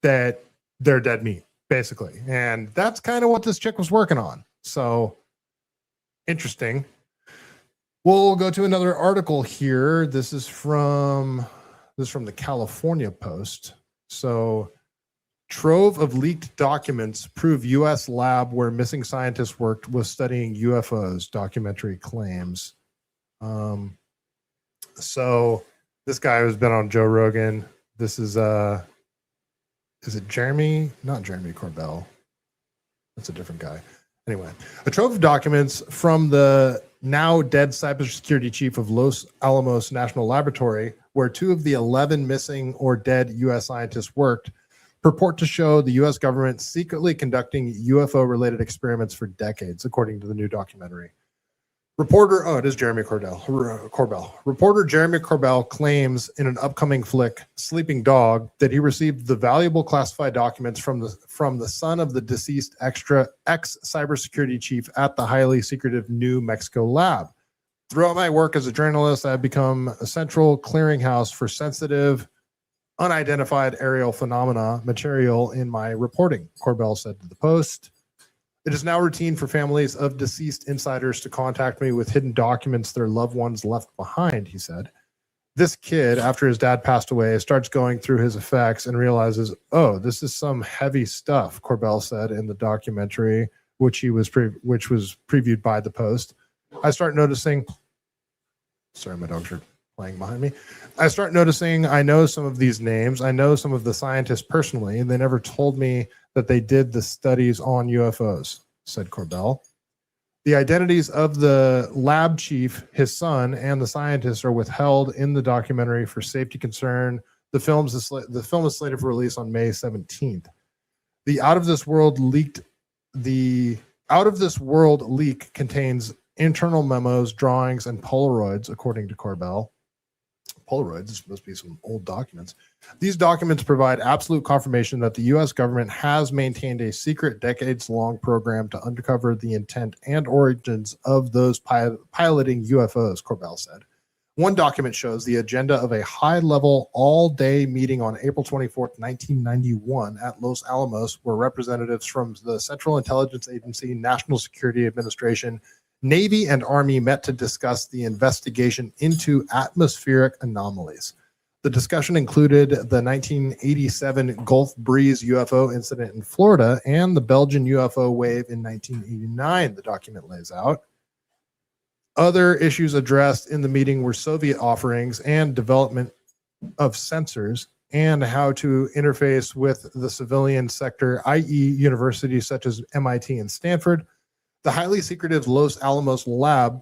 that they're dead meat, basically. And that's kind of what this chick was working on. So interesting. We'll go to another article here. This is from the California Post. So, trove of leaked documents prove U.S. lab where missing scientists worked was studying UFOs, documentary claims. So this guy has been on Joe Rogan. This is it Jeremy? Not Jeremy Corbell. That's a different guy. Anyway, a trove of documents from the now dead cybersecurity chief of Los Alamos National Laboratory, where 2 of the 11 missing or dead U.S. scientists worked, purport to show the U.S. government secretly conducting UFO-related experiments for decades, according to the new documentary. It is Jeremy Corbell. Reporter Jeremy Corbell claims in an upcoming flick, Sleeping Dog, that he received the valuable classified documents from the son of the deceased ex-cybersecurity chief at the highly secretive New Mexico lab. Throughout my work as a journalist, I've become a central clearinghouse for sensitive, unidentified aerial phenomena material in my reporting, Corbell said to the Post. It is now routine for families of deceased insiders to contact me with hidden documents their loved ones left behind, he said. This kid, after his dad passed away, starts going through his effects and realizes, oh, this is some heavy stuff, Corbell said in the documentary, which was previewed by the Post. I start noticing, sorry, my dogs are playing behind me. I start noticing I know some of these names. I know some of the scientists personally, and they never told me that they did the studies on UFOs, said Corbell. The identities of the lab chief, his son, and the scientists are withheld in the documentary for safety concern. The film is slated for release on May 17th. The Out of This World leak contains internal memos, drawings, and Polaroids, according to Corbell. Polaroids, this must be some old documents. These documents provide absolute confirmation that the U.S. government has maintained a secret decades-long program to uncover the intent and origins of those piloting UFOs, Corbell said. One document shows the agenda of a high-level, all-day meeting on April 24th, 1991 at Los Alamos, where representatives from the Central Intelligence Agency, National Security Administration, Navy, and Army met to discuss the investigation into atmospheric anomalies. The discussion included the 1987 Gulf Breeze UFO incident in Florida and the Belgian UFO wave in 1989, the document lays out. Other issues addressed in the meeting were Soviet offerings and development of sensors and how to interface with the civilian sector, i.e. universities such as MIT and Stanford. The highly secretive Los Alamos lab,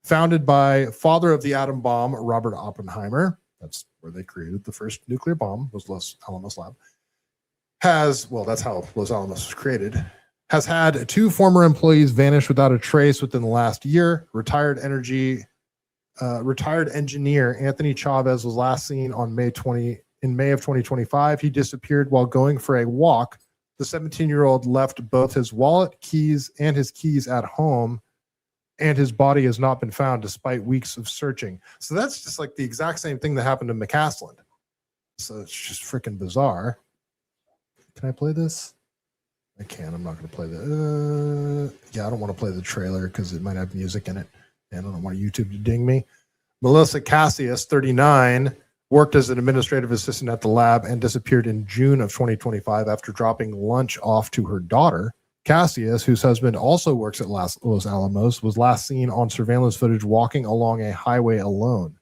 founded by father of the atom bomb, Robert Oppenheimer, that's where they created the first nuclear bomb, was Los Alamos lab, that's how Los Alamos was created, has had 2 former employees vanish without a trace within the last year. Retired engineer Anthony Chavez was last seen on May of 2025. He disappeared while going for a walk. The 17-year-old left both his wallet, keys, and his keys at home, and his body has not been found despite weeks of searching. So that's just like the exact same thing that happened to McCasland. So it's just freaking bizarre. Can I play this? I can. I'm not going to play the. Yeah, I don't want to play the trailer because it might have music in it, and I don't want YouTube to ding me. Melissa Cassius, 39, worked as an administrative assistant at the lab and disappeared in June of 2025 after dropping lunch off to her daughter. Cassius, whose husband also works at Los Alamos, was last seen on surveillance footage walking along a highway alone.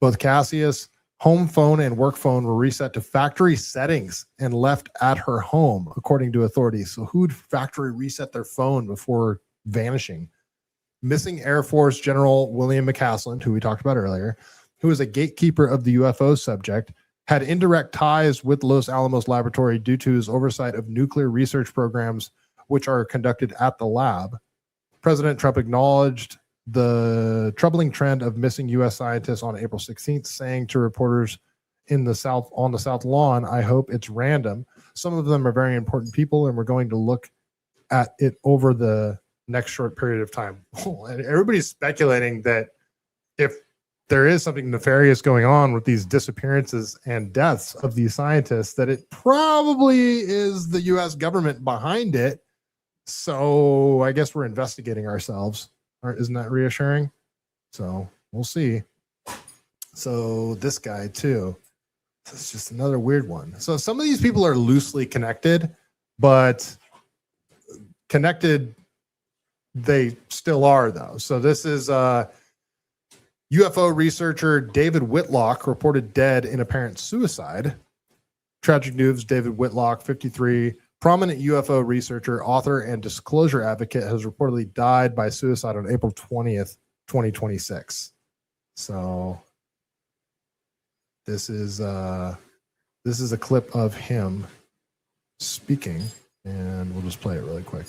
Both Cassius' home phone and work phone were reset to factory settings and left at her home, according to authorities. So who'd factory reset their phone before vanishing? Missing Air Force General William McCasland, who we talked about earlier, who was a gatekeeper of the UFO subject, had indirect ties with Los Alamos Laboratory due to his oversight of nuclear research programs which are conducted at the lab. President Trump acknowledged the troubling trend of missing U.S. scientists on April 16th, saying to reporters on the South Lawn, "I hope it's random. Some of them are very important people, and we're going to look at it over the next short period of time." And everybody's speculating that if there is something nefarious going on with these disappearances and deaths of these scientists, that it probably is the U.S. government behind it. So I guess we're investigating ourselves. Isn't that reassuring? So we'll see. So this guy too. It's just another weird one. So some of these people are loosely connected, but connected they still are though. So this is UFO researcher David Whitlock reported dead in apparent suicide. Tragic news, David Whitlock, 53, prominent UFO researcher, author, and disclosure advocate, has reportedly died by suicide on April 20th, 2026. So this is a clip of him speaking, and we'll just play it really quick.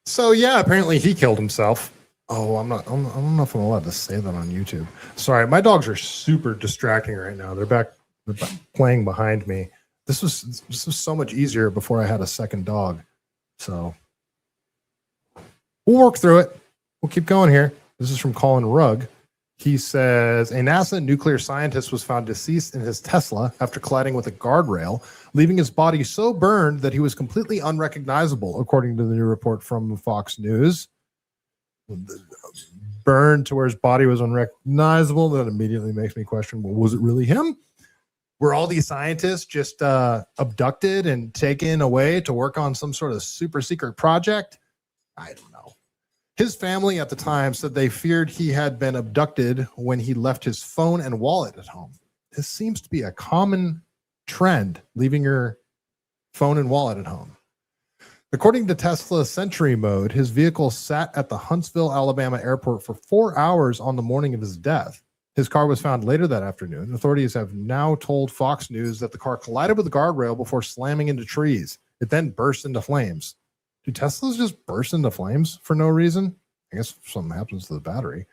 So yeah, apparently he killed himself. Oh, I don't know if I'm allowed to say that on YouTube. Sorry, my dogs are super distracting right now. They're back playing behind me. This was so much easier before I had a second dog. So we'll work through it. We'll keep going here. This is from Colin Rugg. He says, a NASA nuclear scientist was found deceased in his Tesla after colliding with a guardrail, leaving his body so burned that he was completely unrecognizable, according to the new report from Fox News. Burned to where his body was unrecognizable. That immediately makes me question, well, was it really him? Were all these scientists just abducted and taken away to work on some sort of super secret project? I don't know. His family at the time said they feared he had been abducted when he left his phone and wallet at home. This seems to be a common trend, leaving your phone and wallet at home. According to Tesla Sentry Mode, his vehicle sat at the Huntsville, Alabama airport for 4 hours on the morning of his death. His car was found later that afternoon. Authorities have now told Fox News that the car collided with the guardrail before slamming into trees. It then burst into flames. Do Teslas just burst into flames for no reason? I guess something happens to the battery.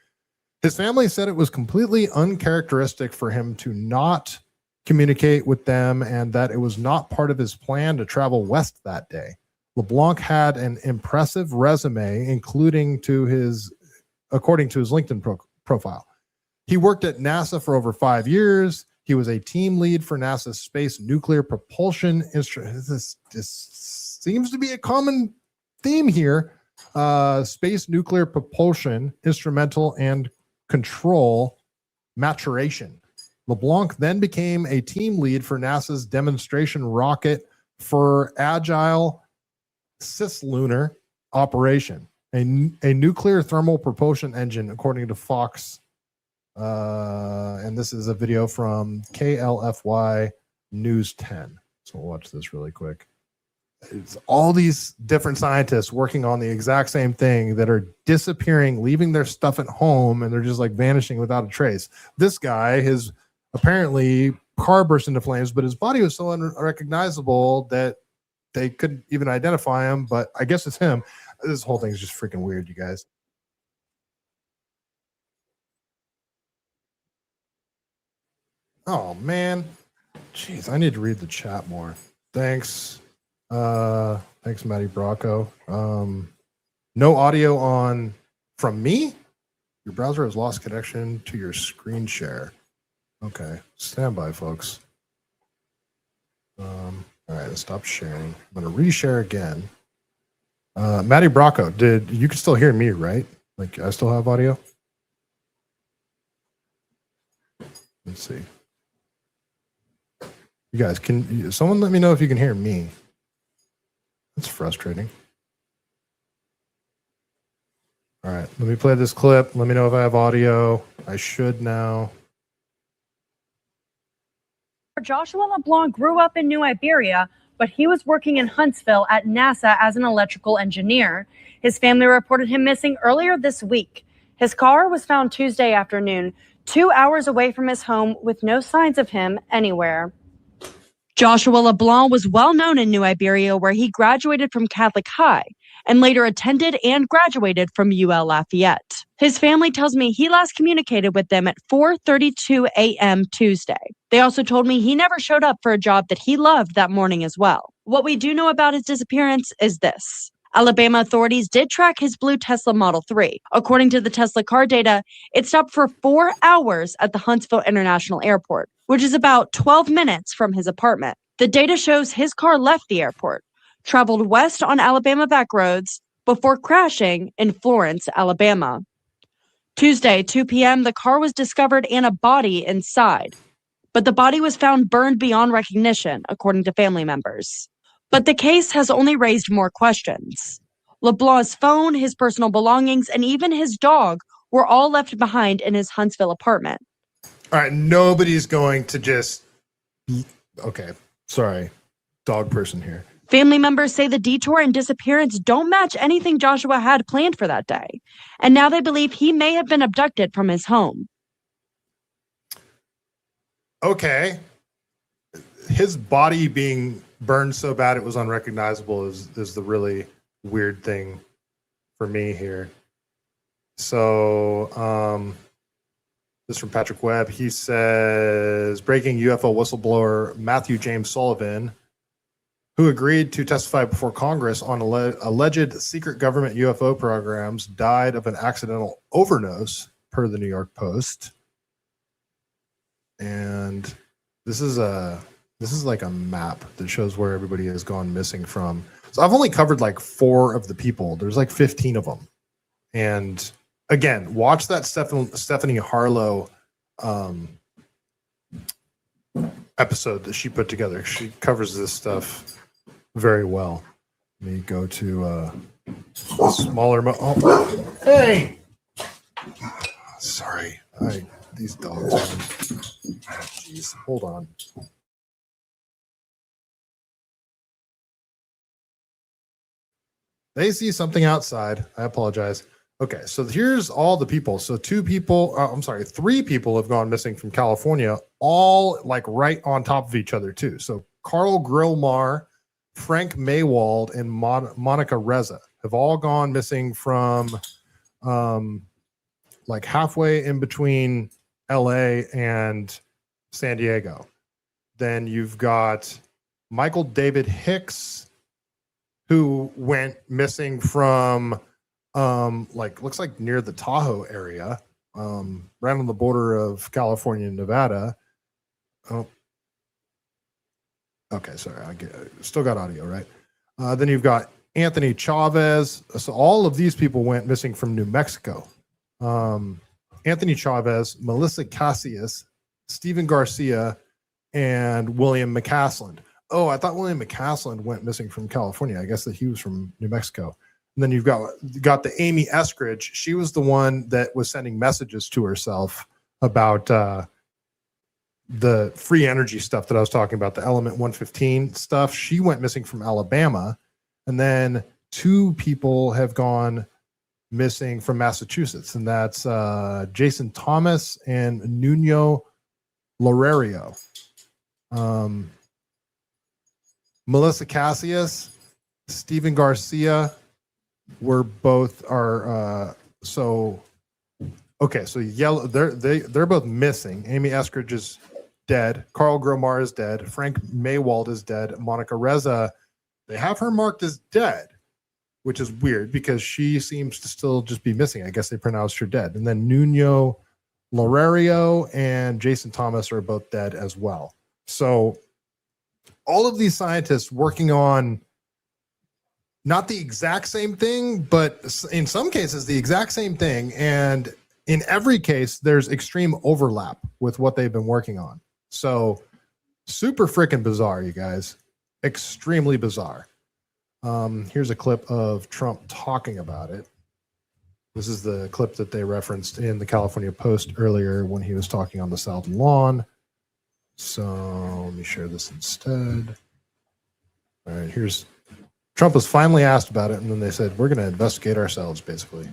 His family said it was completely uncharacteristic for him to not communicate with them and that it was not part of his plan to travel west that day. Leblanc had an impressive resume, according to his LinkedIn profile. He worked at NASA for over 5 years. He was a team lead for NASA's Space Nuclear Propulsion Instrument. This seems to be a common theme here. Space Nuclear Propulsion Instrumental and Control Maturation. Leblanc then became a team lead for NASA's demonstration rocket for Agile Cislunar Operation, a nuclear thermal propulsion engine, according to Fox. And this is a video from KLFY News 10. So we'll watch this really quick. It's all these different scientists working on the exact same thing that are disappearing, leaving their stuff at home, and they're just like vanishing without a trace. This guy has apparently car burst into flames, but his body was so unrecognizable that they couldn't even identify him. But I guess it's him. This whole thing is just freaking weird, you guys. Oh man, jeez, I need to read the chat more. Thanks, thanks, Matty Bracco. No audio on from me. Your browser has lost connection to your screen share. Okay, stand by, folks. All right, let's stop sharing. I'm gonna reshare again. Matty Bracco, you can still hear me, right? Like I still have audio. Let's see. You guys, can someone let me know if you can hear me? That's frustrating. All right, let me play this clip. Let me know if I have audio. I should now. Joshua Leblanc grew up in New Iberia, but he was working in Huntsville at NASA as an electrical engineer. His family reported him missing earlier this week. His car was found Tuesday afternoon, 2 hours away from his home with no signs of him anywhere. Joshua Leblanc was well known in New Iberia, where he graduated from Catholic High and later attended and graduated from UL Lafayette. His family tells me he last communicated with them at 4:32 a.m. Tuesday. They also told me he never showed up for a job that he loved that morning as well. What we do know about his disappearance is this. Alabama authorities did track his blue Tesla Model 3. According to the Tesla car data, it stopped for 4 hours at the Huntsville International Airport, which is about 12 minutes from his apartment. The data shows his car left the airport, traveled west on Alabama back roads before crashing in Florence, Alabama. Tuesday, 2 p.m., the car was discovered and a body inside, but the body was found burned beyond recognition, according to family members. But the case has only raised more questions. LeBlanc's phone, his personal belongings, and even his dog were all left behind in his Huntsville apartment. All right, nobody's going to just... Okay, sorry, dog person here. Family members say the detour and disappearance don't match anything Joshua had planned for that day, and now they believe he may have been abducted from his home. Okay. His body being burned so bad it was unrecognizable is the really weird thing for me here. So, this is from Patrick Webb. He says, breaking UFO whistleblower Matthew James Sullivan, who agreed to testify before Congress on alleged secret government UFO programs, died of an accidental overdose, per the New York Post. And this is like a map that shows where everybody has gone missing from. So I've only covered like 4 of the people. There's like 15 of them. And again, watch that Stephanie Harlow episode that she put together. She covers this stuff very well. Let me go to a smaller. Hey, sorry, these dogs. Jeez, hold on. They see something outside. I apologize. Okay, so here's all the people. So 3 people have gone missing from California, all like right on top of each other too. So Carl Grillmar, Frank Maywald, and Monica Reza have all gone missing from like halfway in between LA and San Diego. Then you've got Michael David Hicks, who went missing from looks like near the Tahoe area, right on the border of California and Nevada. Oh, okay, sorry, I still got audio, right? Then you've got Anthony Chavez. So all of these people went missing from New Mexico. Anthony Chavez, Melissa Cassius, Stephen Garcia, and William McCasland. Oh, I thought William McCasland went missing from California. I guess that he was from New Mexico. And then you've got the Amy Eskridge. She was the one that was sending messages to herself about the free energy stuff that I was talking about, the Element 115 stuff. She went missing from Alabama. And then 2 people have gone missing from Massachusetts, and that's Jason Thomas and Nuno Lorario. Melissa Cassius, Stephen Garcia were both so yellow. They're both missing. Amy Eskridge is dead. Carl Gromar is dead. Frank Maywald is dead. Monica Reza, they have her marked as dead, which is weird because she seems to still just be missing. I guess they pronounced her dead. And then Nuno Lorario and Jason Thomas are both dead as well. So all of these scientists working on not the exact same thing, but in some cases the exact same thing. And in every case, there's extreme overlap with what they've been working on. So super freaking bizarre, you guys. Extremely bizarre. Here's a clip of Trump talking about it. This is the clip that they referenced in the California Post earlier when he was talking on the South Lawn. So let me share this instead. All right, here's Trump was finally asked about it, and then they said, we're going to investigate ourselves, basically.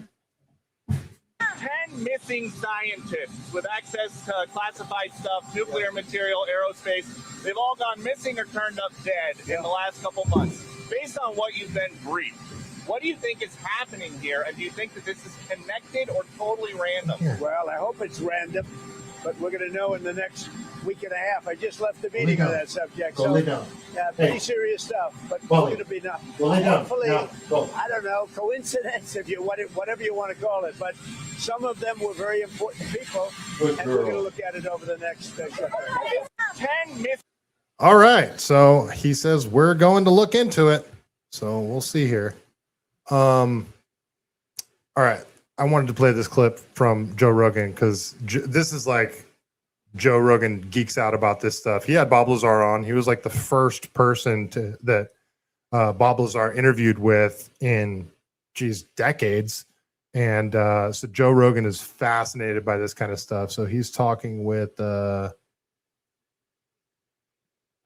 10 missing scientists with access to classified stuff, nuclear material, aerospace. They've all gone missing or turned up dead in the last couple months. Based on what you've been briefed, what do you think is happening here? And do you think that this is connected or totally random? Well, I hope it's random, but we're going to know in the next week and a half. I just left the meeting on that subject. Go lay down. Yeah, pretty serious stuff, but Well, we're going to be not. well, lay down. Hopefully, No, go. I don't know, coincidence, if you whatever you want to call it, but some of them were very important people, Good and we're going to girl. look at it over the next 10 missing. All right. So he says we're going to look into it. So we'll see here. All right. I wanted to play this clip from Joe Rogan because this is like Joe Rogan geeks out about this stuff. He had Bob Lazar on. He was like the first person that Bob Lazar interviewed with in decades. And so Joe Rogan is fascinated by this kind of stuff. So he's talking with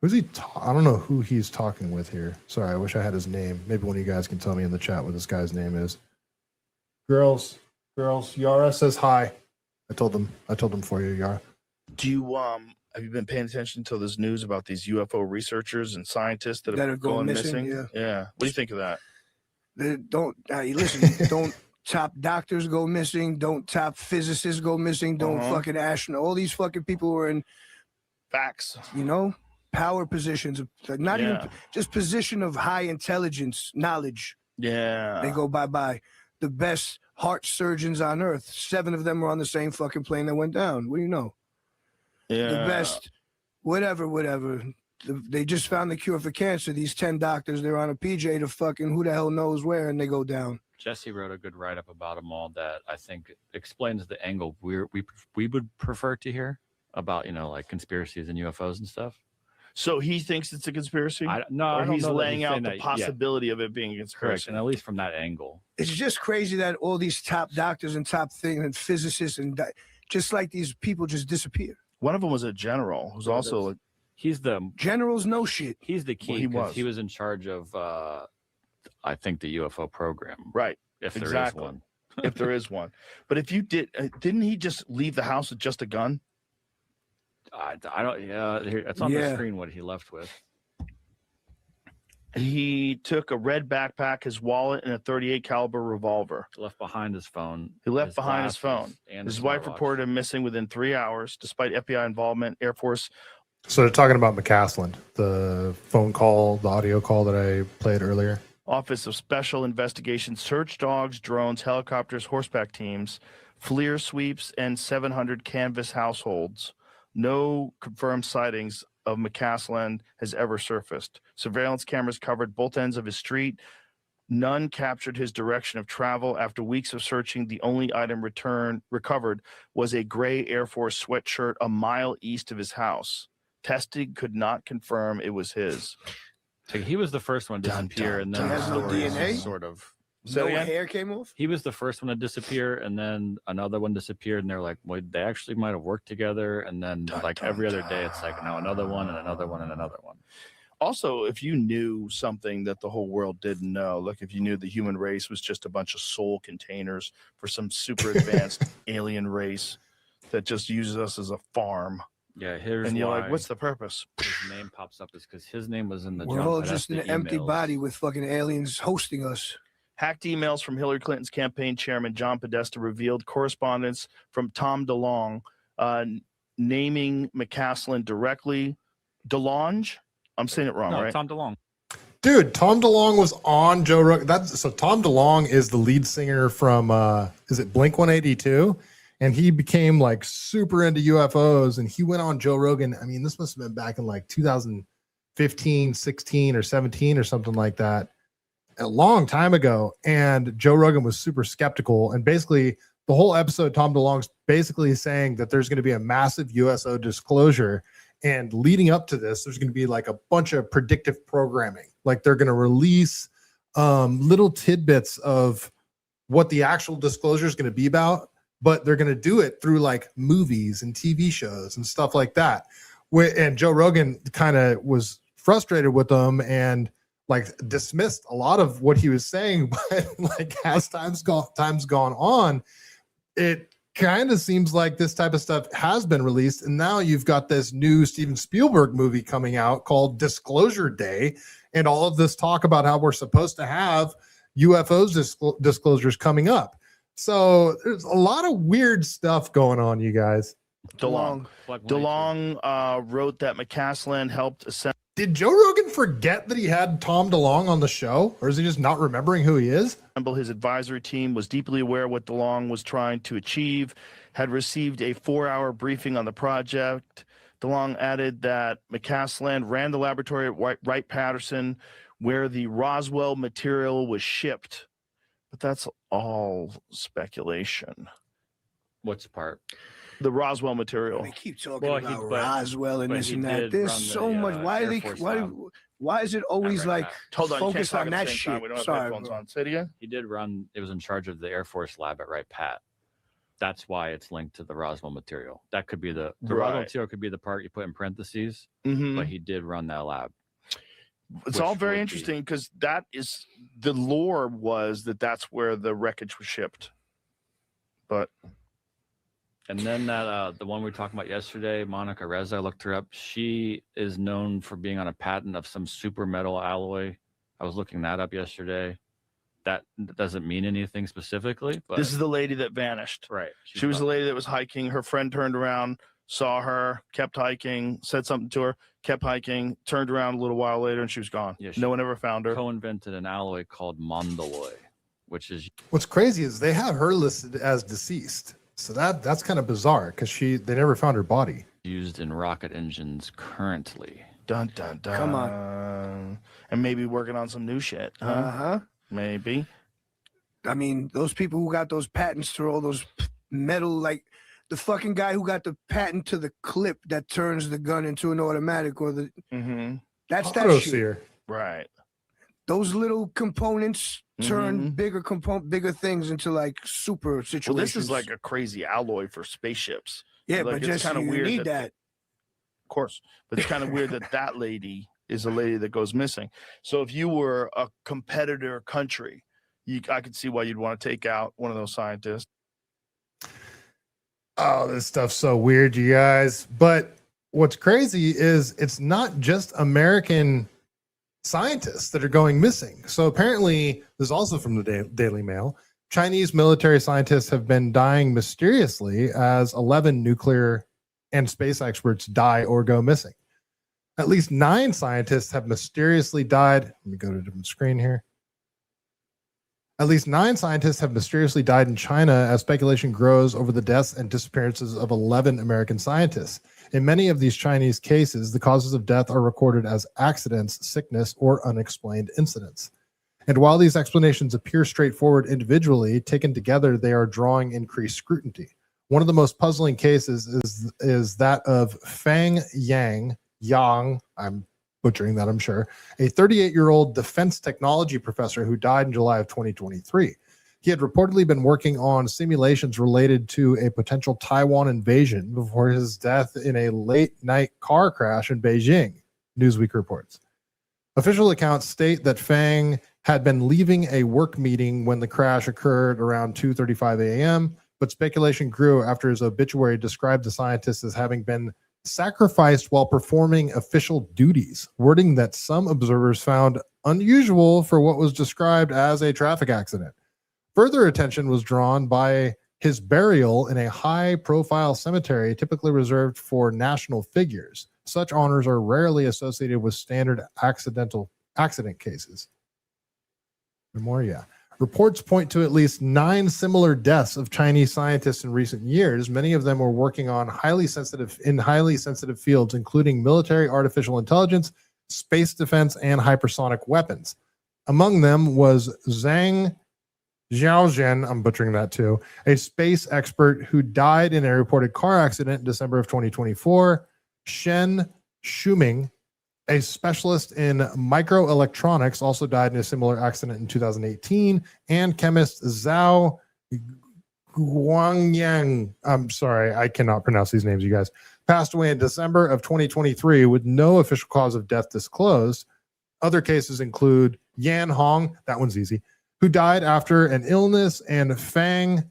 who's he? I don't know who he's talking with here. Sorry, I wish I had his name. Maybe one of you guys can tell me in the chat what this guy's name is. Girls, Yara says hi. I told them for you, Yara. Do you have you been paying attention to this news about these UFO researchers and scientists that have gone missing? Yeah. What do you think of that? Listen, don't top doctors go missing, don't top physicists go missing, don't fucking astronaut. All these fucking people who are in facts, power positions, not even just position of high intelligence, knowledge. Yeah. They go bye-bye. The best heart surgeons on earth, 7 of them were on the same fucking plane that went down. What do you know? Yeah. The best, whatever. They just found the cure for cancer. These 10 doctors, they're on a PJ to fucking who the hell knows where, and they go down. Jesse wrote a good write-up about them all that I think explains the angle we would prefer to hear about, like conspiracies and UFOs and stuff. So he thinks it's a conspiracy? I don't know he's that laying he's out saying the that, possibility of it being a Correct, conspiracy. and at least from that angle. It's just crazy that all these top doctors and top things and physicists and just like these people just disappear. One of them was a general who's also he's the generals know shit. He's the key. Well, he was in charge of I think the UFO program. Right. If there exactly. is one. If there is one. But if you didn't he just leave the house with just a gun? I don't. Yeah, it's on the screen what he left with. He took a red backpack, his wallet, and a .38 caliber revolver. Left behind his phone. He left behind his phone. And His wife reported him missing within 3 hours, despite FBI involvement. Air Force. So they're talking about McCasland, the phone call, the audio call that I played earlier. Office of Special Investigations, search dogs, drones, helicopters, horseback teams, FLIR sweeps, and 700 canvas households. No confirmed sightings of McCasland has ever surfaced. Surveillance cameras covered both ends of his street. None captured his direction of travel. After weeks of searching, the only item recovered was a gray Air Force sweatshirt a mile east of his house. Testing could not confirm it was his. So he was the first one to disappear, and then He has no DNA? sort of. No hair came off? He was the first one to disappear, and then another one disappeared, and they're like, well, they actually might have worked together, and then every other day, it's like now another one and another one and another one. Also, if you knew something that the whole world didn't know, like if you knew the human race was just a bunch of soul containers for some super advanced alien race that just uses us as a farm, Yeah, here's and you're why like, what's the purpose? his name pops up is because his name was in the We're jump, all but just that's an the empty emails. body with fucking aliens hosting us. Hacked emails from Hillary Clinton's campaign chairman John Podesta revealed correspondence from Tom DeLonge naming McCasland directly. DeLonge? I'm saying it wrong, No, right? Tom DeLonge. Dude, Tom DeLonge was on Joe Rogan. So Tom DeLonge is the lead singer from is it Blink 182? And he became like super into UFOs, and he went on Joe Rogan. I mean, this must have been back in like 2015, 16, or 17 or something like that, a long time ago. And Joe Rogan was super skeptical. And basically, the whole episode, Tom DeLonge's basically saying that there's going to be a massive USO disclosure. And leading up to this, there's going to be like a bunch of predictive programming. Like they're going to release little tidbits of what the actual disclosure is going to be about, but they're going to do it through like movies and TV shows and stuff like that. And Joe Rogan kind of was frustrated with them and like dismissed a lot of what he was saying. But like as time's gone on, it kind of seems like this type of stuff has been released. And now you've got this new Steven Spielberg movie coming out called Disclosure Day. And all of this talk about how we're supposed to have UFOs disclosures coming up. So there's a lot of weird stuff going on, you guys. DeLonge wrote that McCasland helped assemble. Did Joe Rogan forget that he had Tom DeLonge on the show? Or is he just not remembering who he is? His advisory team was deeply aware of what DeLonge was trying to achieve, had received a 4-hour briefing on the project. DeLonge added that McCasland ran the laboratory at Wright-Patterson where the Roswell material was shipped. But that's all speculation. What's part? The Roswell material. They keep talking about Roswell and this and that. There's so much. Why is it always like focused on that shit? We don't have Sorry, headphones bro. on. Say it again. He did run. It was in charge of the Air Force lab at Wright Pat. That's why it's linked to the Roswell material. That could be the Roswell material could be the part you put in parentheses, but he did run that lab. It's all very interesting because that is the lore was that's where the wreckage was shipped. But and then that the one we were talking about yesterday, Monica Reza, I looked her up. She is known for being on a patent of some super metal alloy. I was looking that up yesterday. That doesn't mean anything specifically, but this is the lady that vanished. Right. She was the lady that was hiking. Her friend turned around, saw her, kept hiking, said something to her, kept hiking, turned around a little while later, and she was gone. Yeah, no one ever found her. Co-invented an alloy called Mondaloy, which is what's crazy is they have her listed as deceased. So that's kind of bizarre because they never found her body. Used in rocket engines currently. Dun dun dun. Come on. And maybe working on some new shit. Uh-huh. Maybe. I mean, those people who got those patents for all those metal, like the fucking guy who got the patent to the clip that turns the gun into an automatic, or the that's that shit. Right. Those little components turn bigger things into like super situations. Well, this is like a crazy alloy for spaceships. Yeah, like, but just kind of weird need that. Of course, but it's kind of weird that lady is a lady that goes missing. So if you were a competitor country, I could see why you'd want to take out one of those scientists. Oh, this stuff's so weird, you guys. But what's crazy is it's not just American scientists that are going missing. So apparently, this is also from the Daily Mail. Chinese military scientists have been dying mysteriously as 11 nuclear and space experts die or go missing. At least 9 scientists have mysteriously died. Let me go to a different screen here. At least 9 scientists have mysteriously died in China as speculation grows over the deaths and disappearances of 11 American scientists. In many of these Chinese cases, the causes of death are recorded as accidents, sickness, or unexplained incidents. And while these explanations appear straightforward individually, taken together, they are drawing increased scrutiny. One of the most puzzling cases is that of Fang Yang, I'm butchering that, I'm sure, a 38-year-old defense technology professor who died in July of 2023. He had reportedly been working on simulations related to a potential Taiwan invasion before his death in a late-night car crash in Beijing, Newsweek reports. Official accounts state that Fang had been leaving a work meeting when the crash occurred around 2:35 a.m., but speculation grew after his obituary described the scientist as having been sacrificed while performing official duties, wording that some observers found unusual for what was described as a traffic accident. Further attention was drawn by his burial in a high-profile cemetery typically reserved for national figures. Such honors are rarely associated with standard accident cases. Memoria. Reports point to at least 9 similar deaths of Chinese scientists in recent years. Many of them were working on highly sensitive fields, including military artificial intelligence, space defense, and hypersonic weapons. Among them was Zhang Xiaozhen, I'm butchering that too, a space expert who died in a reported car accident in December of 2024. Shen Shuming, a specialist in microelectronics, also died in a similar accident in 2018. And chemist Zhao Guangyang, I'm sorry, I cannot pronounce these names, you guys, passed away in December of 2023 with no official cause of death disclosed. Other cases include Yan Hong, that one's easy, who died after an illness, and Fang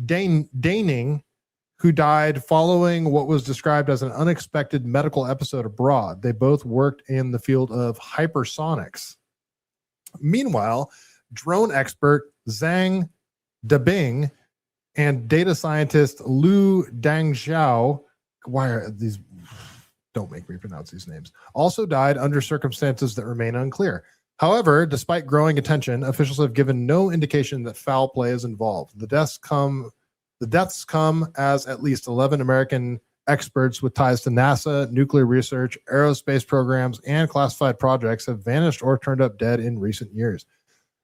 Daning, who died following what was described as an unexpected medical episode abroad. They both worked in the field of hypersonics. Meanwhile, drone expert Zhang Debing and data scientist Lu Dangxiao, why are these, don't make me pronounce these names, also died under circumstances that remain unclear. However, despite growing attention, officials have given no indication that foul play is involved. The deaths come as at least 11 American experts with ties to NASA, nuclear research, aerospace programs, and classified projects have vanished or turned up dead in recent years.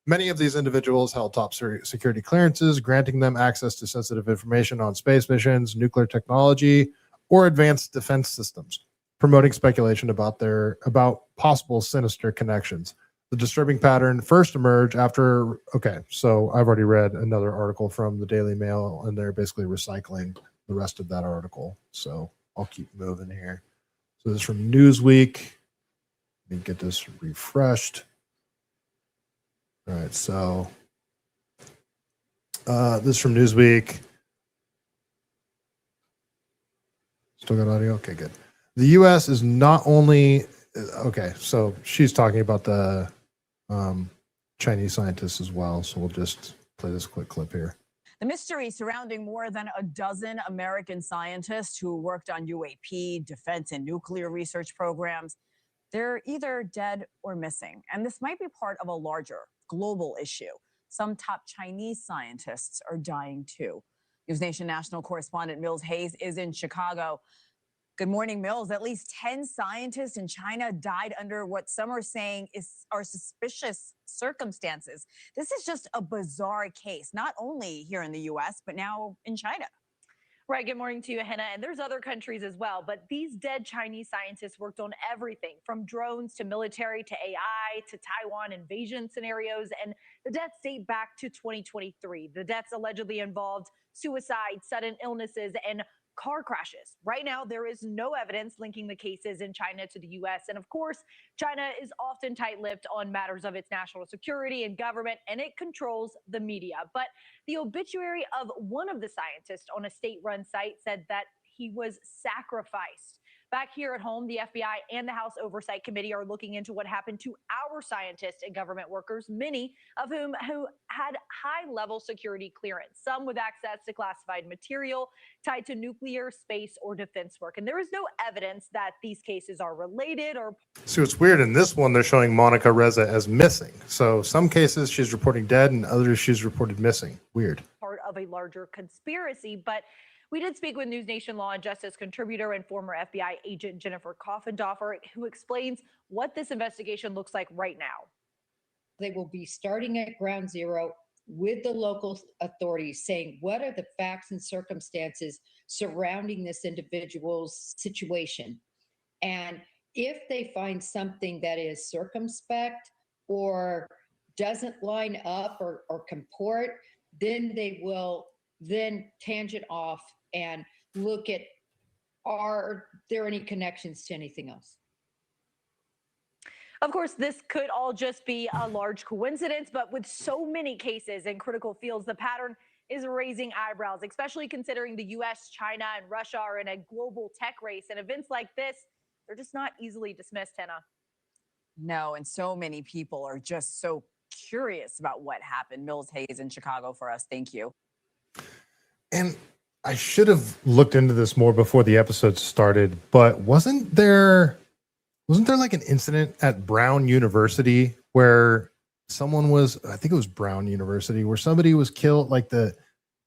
Many of these individuals held top security clearances, granting them access to sensitive information on space missions, nuclear technology, or advanced defense systems, promoting speculation about possible sinister connections. The disturbing pattern first emerged after, okay, so I've already read another article from the Daily Mail, and they're basically recycling the rest of that article. So I'll keep moving here. So this is from Newsweek. Let me get this refreshed. All right, so this is from Newsweek. Still got audio? Okay, good. The U.S. is not only, okay, so she's talking about the Chinese scientists as well. So we'll just play this quick clip here. The mystery surrounding more than a dozen American scientists who worked on UAP, defense, and nuclear research programs, they're either dead or missing. And this might be part of a larger global issue. Some top Chinese scientists are dying too. NewsNation national correspondent Mills Hayes is in Chicago. Good morning, Mills. At least 10 scientists in China died under what some are saying are suspicious circumstances. This is just a bizarre case, not only here in the U.S., but now in China. Right. Good morning to you, Hannah. And there's other countries as well. But these dead Chinese scientists worked on everything from drones to military to AI to Taiwan invasion scenarios. And the deaths date back to 2023. The deaths allegedly involved suicide, sudden illnesses, and car crashes. Right now, there is no evidence linking the cases in China to the U.S. And of course, China is often tight-lipped on matters of its national security and government, and it controls the media. But the obituary of one of the scientists on a state-run site said that he was sacrificed. Back here at home, the FBI and the House Oversight Committee are looking into what happened to our scientists and government workers, many of whom had high-level security clearance, some with access to classified material tied to nuclear, space, or defense work. And there is no evidence that these cases are related or... So it's weird. In this one, they're showing Monica Reza as missing. So some cases she's reporting dead and others she's reported missing. Weird. Part of a larger conspiracy, but we did speak with NewsNation Law and Justice contributor and former FBI agent Jennifer Coffendorfer, who explains what this investigation looks like right now. They will be starting at ground zero with the local authorities, saying what are the facts and circumstances surrounding this individual's situation. And if they find something that is circumspect or doesn't line up or comport, then they will then tangent off and look at, are there any connections to anything else? Of course, this could all just be a large coincidence, but with so many cases in critical fields, the pattern is raising eyebrows, especially considering the US, China, and Russia are in a global tech race. And events like this, they're just not easily dismissed, Hannah. No, and so many people are just so curious about what happened. Mills Hayes in Chicago for us. Thank you. And I should have looked into this more before the episode started, but wasn't there like an incident at Brown University where someone was, I think it was Brown University, where somebody was killed?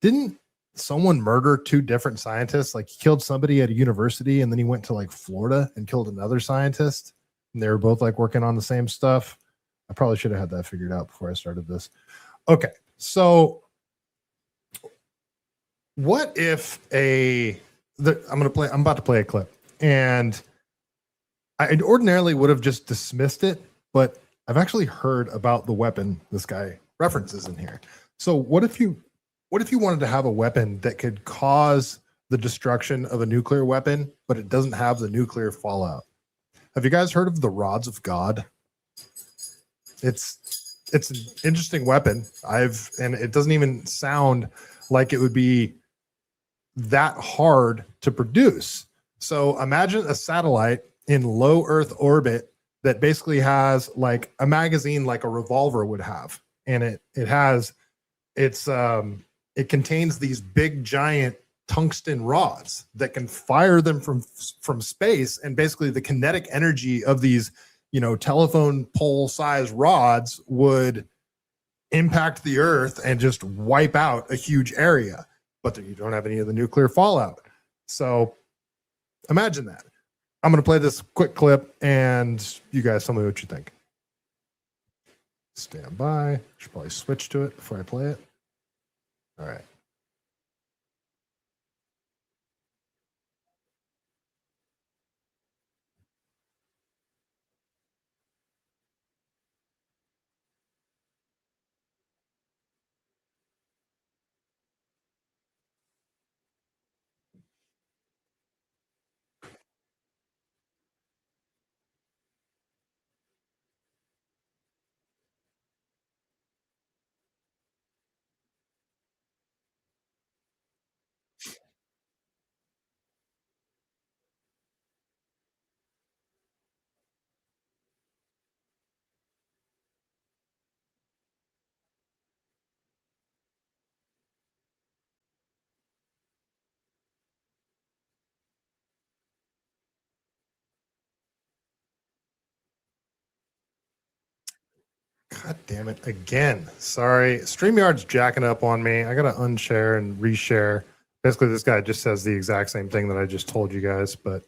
Didn't someone murder two different scientists? Like, he killed somebody at a university and then he went to like Florida and killed another scientist, and they were both like working on the same stuff. I probably should have had that figured out before I started this. Okay, so what if I'm about to play a clip, and I ordinarily would have just dismissed it, but I've actually heard about the weapon this guy references in here. So what if you wanted to have a weapon that could cause the destruction of a nuclear weapon, but it doesn't have the nuclear fallout? Have you guys heard of the rods of God? It's an interesting weapon. And it doesn't even sound like it would be that hard to produce. So imagine a satellite in low Earth orbit that basically has like a magazine like a revolver would have, and it contains these big giant tungsten rods that can fire them from space, and basically the kinetic energy of these, telephone pole size rods would impact the Earth and just wipe out a huge area, but you don't have any of the nuclear fallout. So imagine that. I'm going to play this quick clip and you guys tell me what you think. Stand by. Should probably switch to it before I play it. All right. God damn it again. Sorry. StreamYard's jacking up on me. I got to unshare and reshare. Basically, this guy just says the exact same thing that I just told you guys. But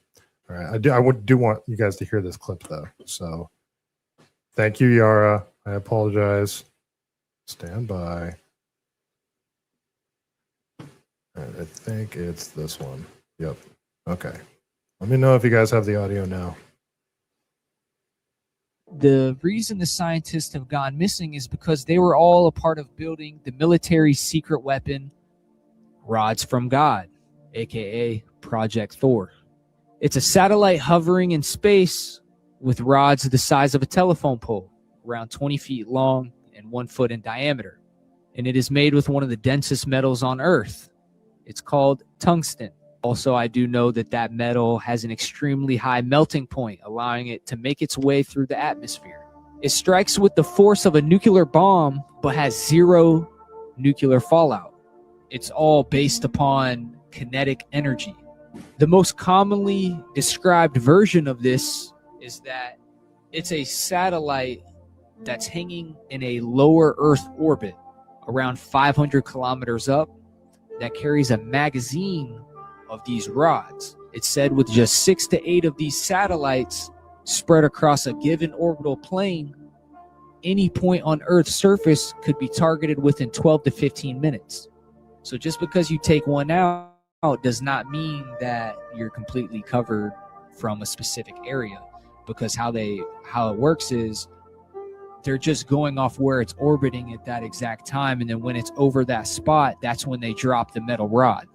all right, I do want you guys to hear this clip, though. So thank you, Yara. I apologize. Stand by. All right, I think it's this one. Yep. Okay. Let me know if you guys have the audio now. The reason the scientists have gone missing is because they were all a part of building the military secret weapon, Rods from God, aka Project Thor. It's a satellite hovering in space with rods the size of a telephone pole, around 20 feet long and 1 foot in diameter. And it is made with one of the densest metals on Earth. It's called tungsten. Also, I do know that metal has an extremely high melting point, allowing it to make its way through the atmosphere. It strikes with the force of a nuclear bomb, but has zero nuclear fallout. It's all based upon kinetic energy. The most commonly described version of this is that it's a satellite that's hanging in a lower Earth orbit, around 500 kilometers up, that carries a magazine of these rods. It's said with just 6 to 8 of these satellites spread across a given orbital plane, any point on Earth's surface could be targeted within 12 to 15 minutes. So just because you take one out does not mean that you're completely covered from a specific area, because how it works is they're just going off where it's orbiting at that exact time, and then when it's over that spot, that's when they drop the metal rod.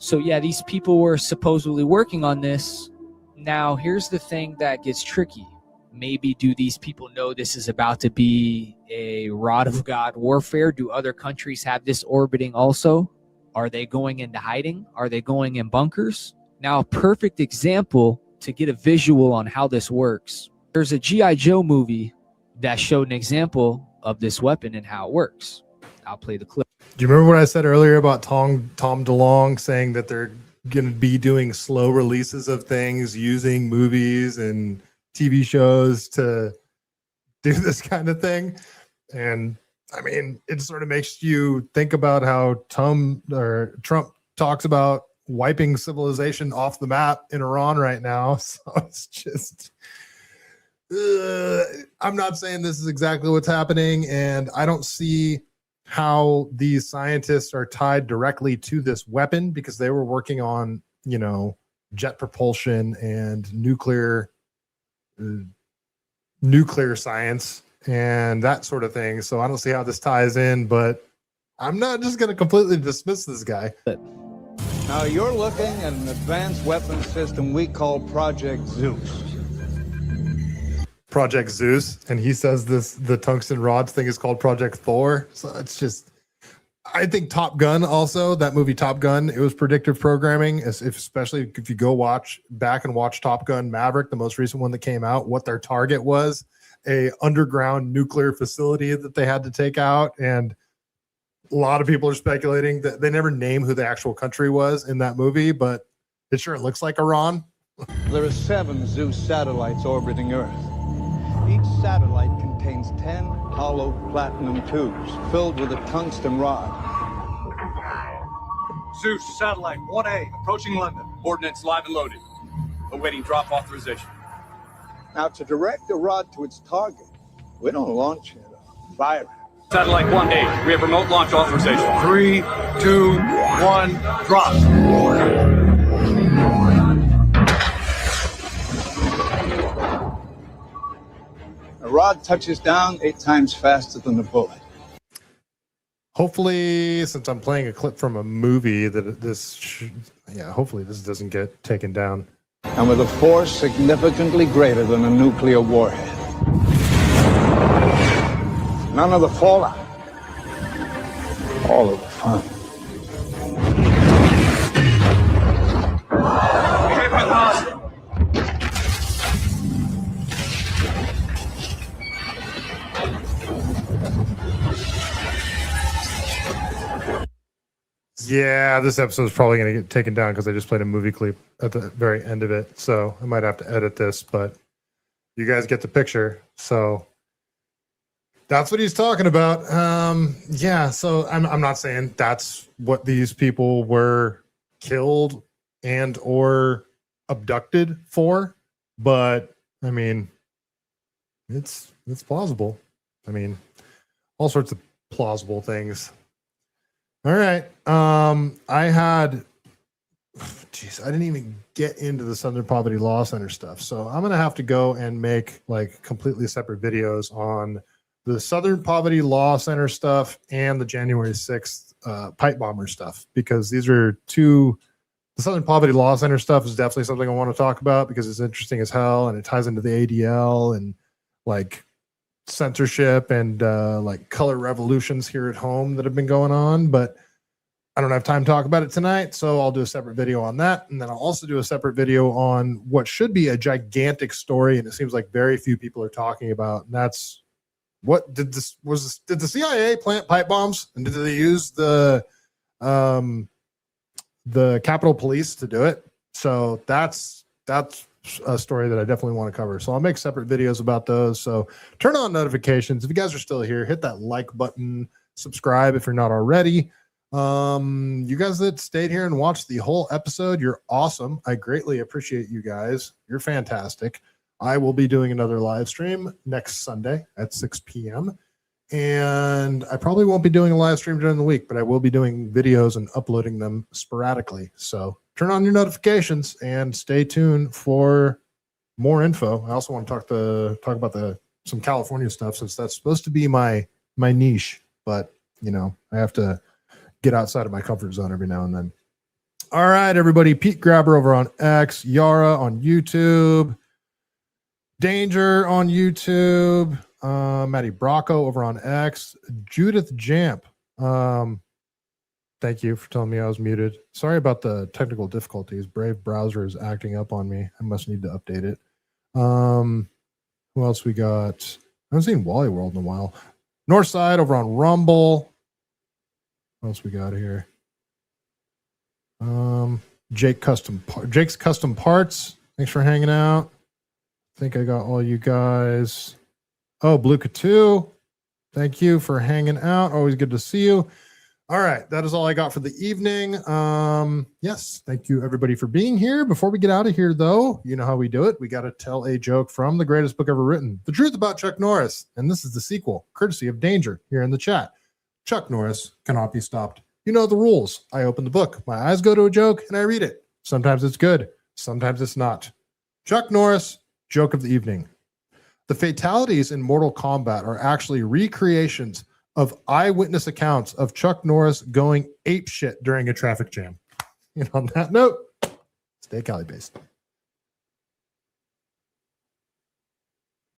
So yeah, these people were supposedly working on this. Now, here's the thing that gets tricky. Maybe do these people know this is about to be a rod of God warfare? Do other countries have this orbiting also? Are they going into hiding? Are they going in bunkers? Now, a perfect example to get a visual on how this works. There's a G.I. Joe movie that showed an example of this weapon and how it works. I'll play the clip. Do you remember what I said earlier about Tom DeLonge saying that they're going to be doing slow releases of things using movies and TV shows to do this kind of thing? And I mean, it sort of makes you think about how Trump talks about wiping civilization off the map in Iran right now. So it's just, I'm not saying this is exactly what's happening, and I don't see how these scientists are tied directly to this weapon, because they were working on, you know, jet propulsion and nuclear science and that sort of thing. So I don't see how this ties in, but I'm not just going to completely dismiss this guy. Now you're looking at an advanced weapons system we call Project Zeus. Project Zeus, and he says the tungsten rods thing is called Project Thor. So it's just, I think Top Gun also, that movie Top Gun, it was predictive programming, especially if you go back and watch Top Gun Maverick, the most recent one that came out, what their target was, a underground nuclear facility that they had to take out. And a lot of people are speculating that they never name who the actual country was in that movie, but it sure looks like Iran. There are 7 Zeus satellites orbiting Earth. Each satellite contains 10 hollow platinum tubes filled with a tungsten rod. Zeus, satellite 1A, approaching London. Ordnance live and loaded. Awaiting drop authorization. Now, to direct the rod to its target, we don't launch it, fire it. Satellite 1A, we have remote launch authorization. 3, 2, 1, drop. The rod touches down 8 times faster than a bullet. Hopefully, since I'm playing a clip from a movie, that hopefully this doesn't get taken down. And with a force significantly greater than a nuclear warhead. None of the fallout. All of the fun. Yeah, this episode is probably going to get taken down because I just played a movie clip at the very end of it. So I might have to edit this, but you guys get the picture. So that's what he's talking about. Yeah, so I'm not saying that's what these people were killed and or abducted for, but I mean, it's plausible. I mean, all sorts of plausible things. All right. I didn't even get into the Southern Poverty Law Center stuff. So I'm going to have to go and make like completely separate videos on the Southern Poverty Law Center stuff and the January 6th pipe bomber stuff, because these are two. The Southern Poverty Law Center stuff is definitely something I want to talk about because it's interesting as hell and it ties into the ADL and like censorship and like color revolutions here at home that have been going on, but I don't have time to talk about it tonight, so I'll do a separate video on that, and then I'll also do a separate video on what should be a gigantic story, and it seems like very few people are talking about, and that's what did the CIA plant pipe bombs, and did they use the Capitol Police to do it? So that's a story that I definitely want to cover. So I'll make separate videos about those. So turn on notifications. If you guys are still here, hit that like button, subscribe if you're not already. You guys that stayed here and watched the whole episode, you're awesome. I greatly appreciate you guys. You're fantastic. I will be doing another live stream next Sunday at 6 p.m. And I probably won't be doing a live stream during the week, but I will be doing videos and uploading them sporadically. So turn on your notifications and stay tuned for more info. I also want to talk about some California stuff, since that's supposed to be my niche, but you know, I have to get outside of my comfort zone every now and then. All right, everybody. Pete Grabber over on X, Yara on YouTube, Danger on YouTube. Maddie Bracco over on X. Judith Jamp. Thank you for telling me I was muted. Sorry about the technical difficulties. Brave browser is acting up on me. I must need to update it. Who else we got? I haven't seen Wally World in a while. Northside over on Rumble. What else we got here? Jake's Custom Parts. Thanks for hanging out. I think I got all you guys. Oh, Blue K2. Thank you for hanging out. Always good to see you. All right, that is all I got for the evening. Yes, thank you everybody for being here. Before we get out of here, though, you know how we do it. We got to tell a joke from the greatest book ever written, The Truth About Chuck Norris. And this is the sequel, courtesy of Danger, here in the chat. Chuck Norris cannot be stopped. You know the rules. I open the book, my eyes go to a joke, and I read it. Sometimes it's good, sometimes it's not. Chuck Norris, joke of the evening. The fatalities in Mortal Kombat are actually recreations of eyewitness accounts of Chuck Norris going apeshit during a traffic jam. And on that note, stay CaliBased.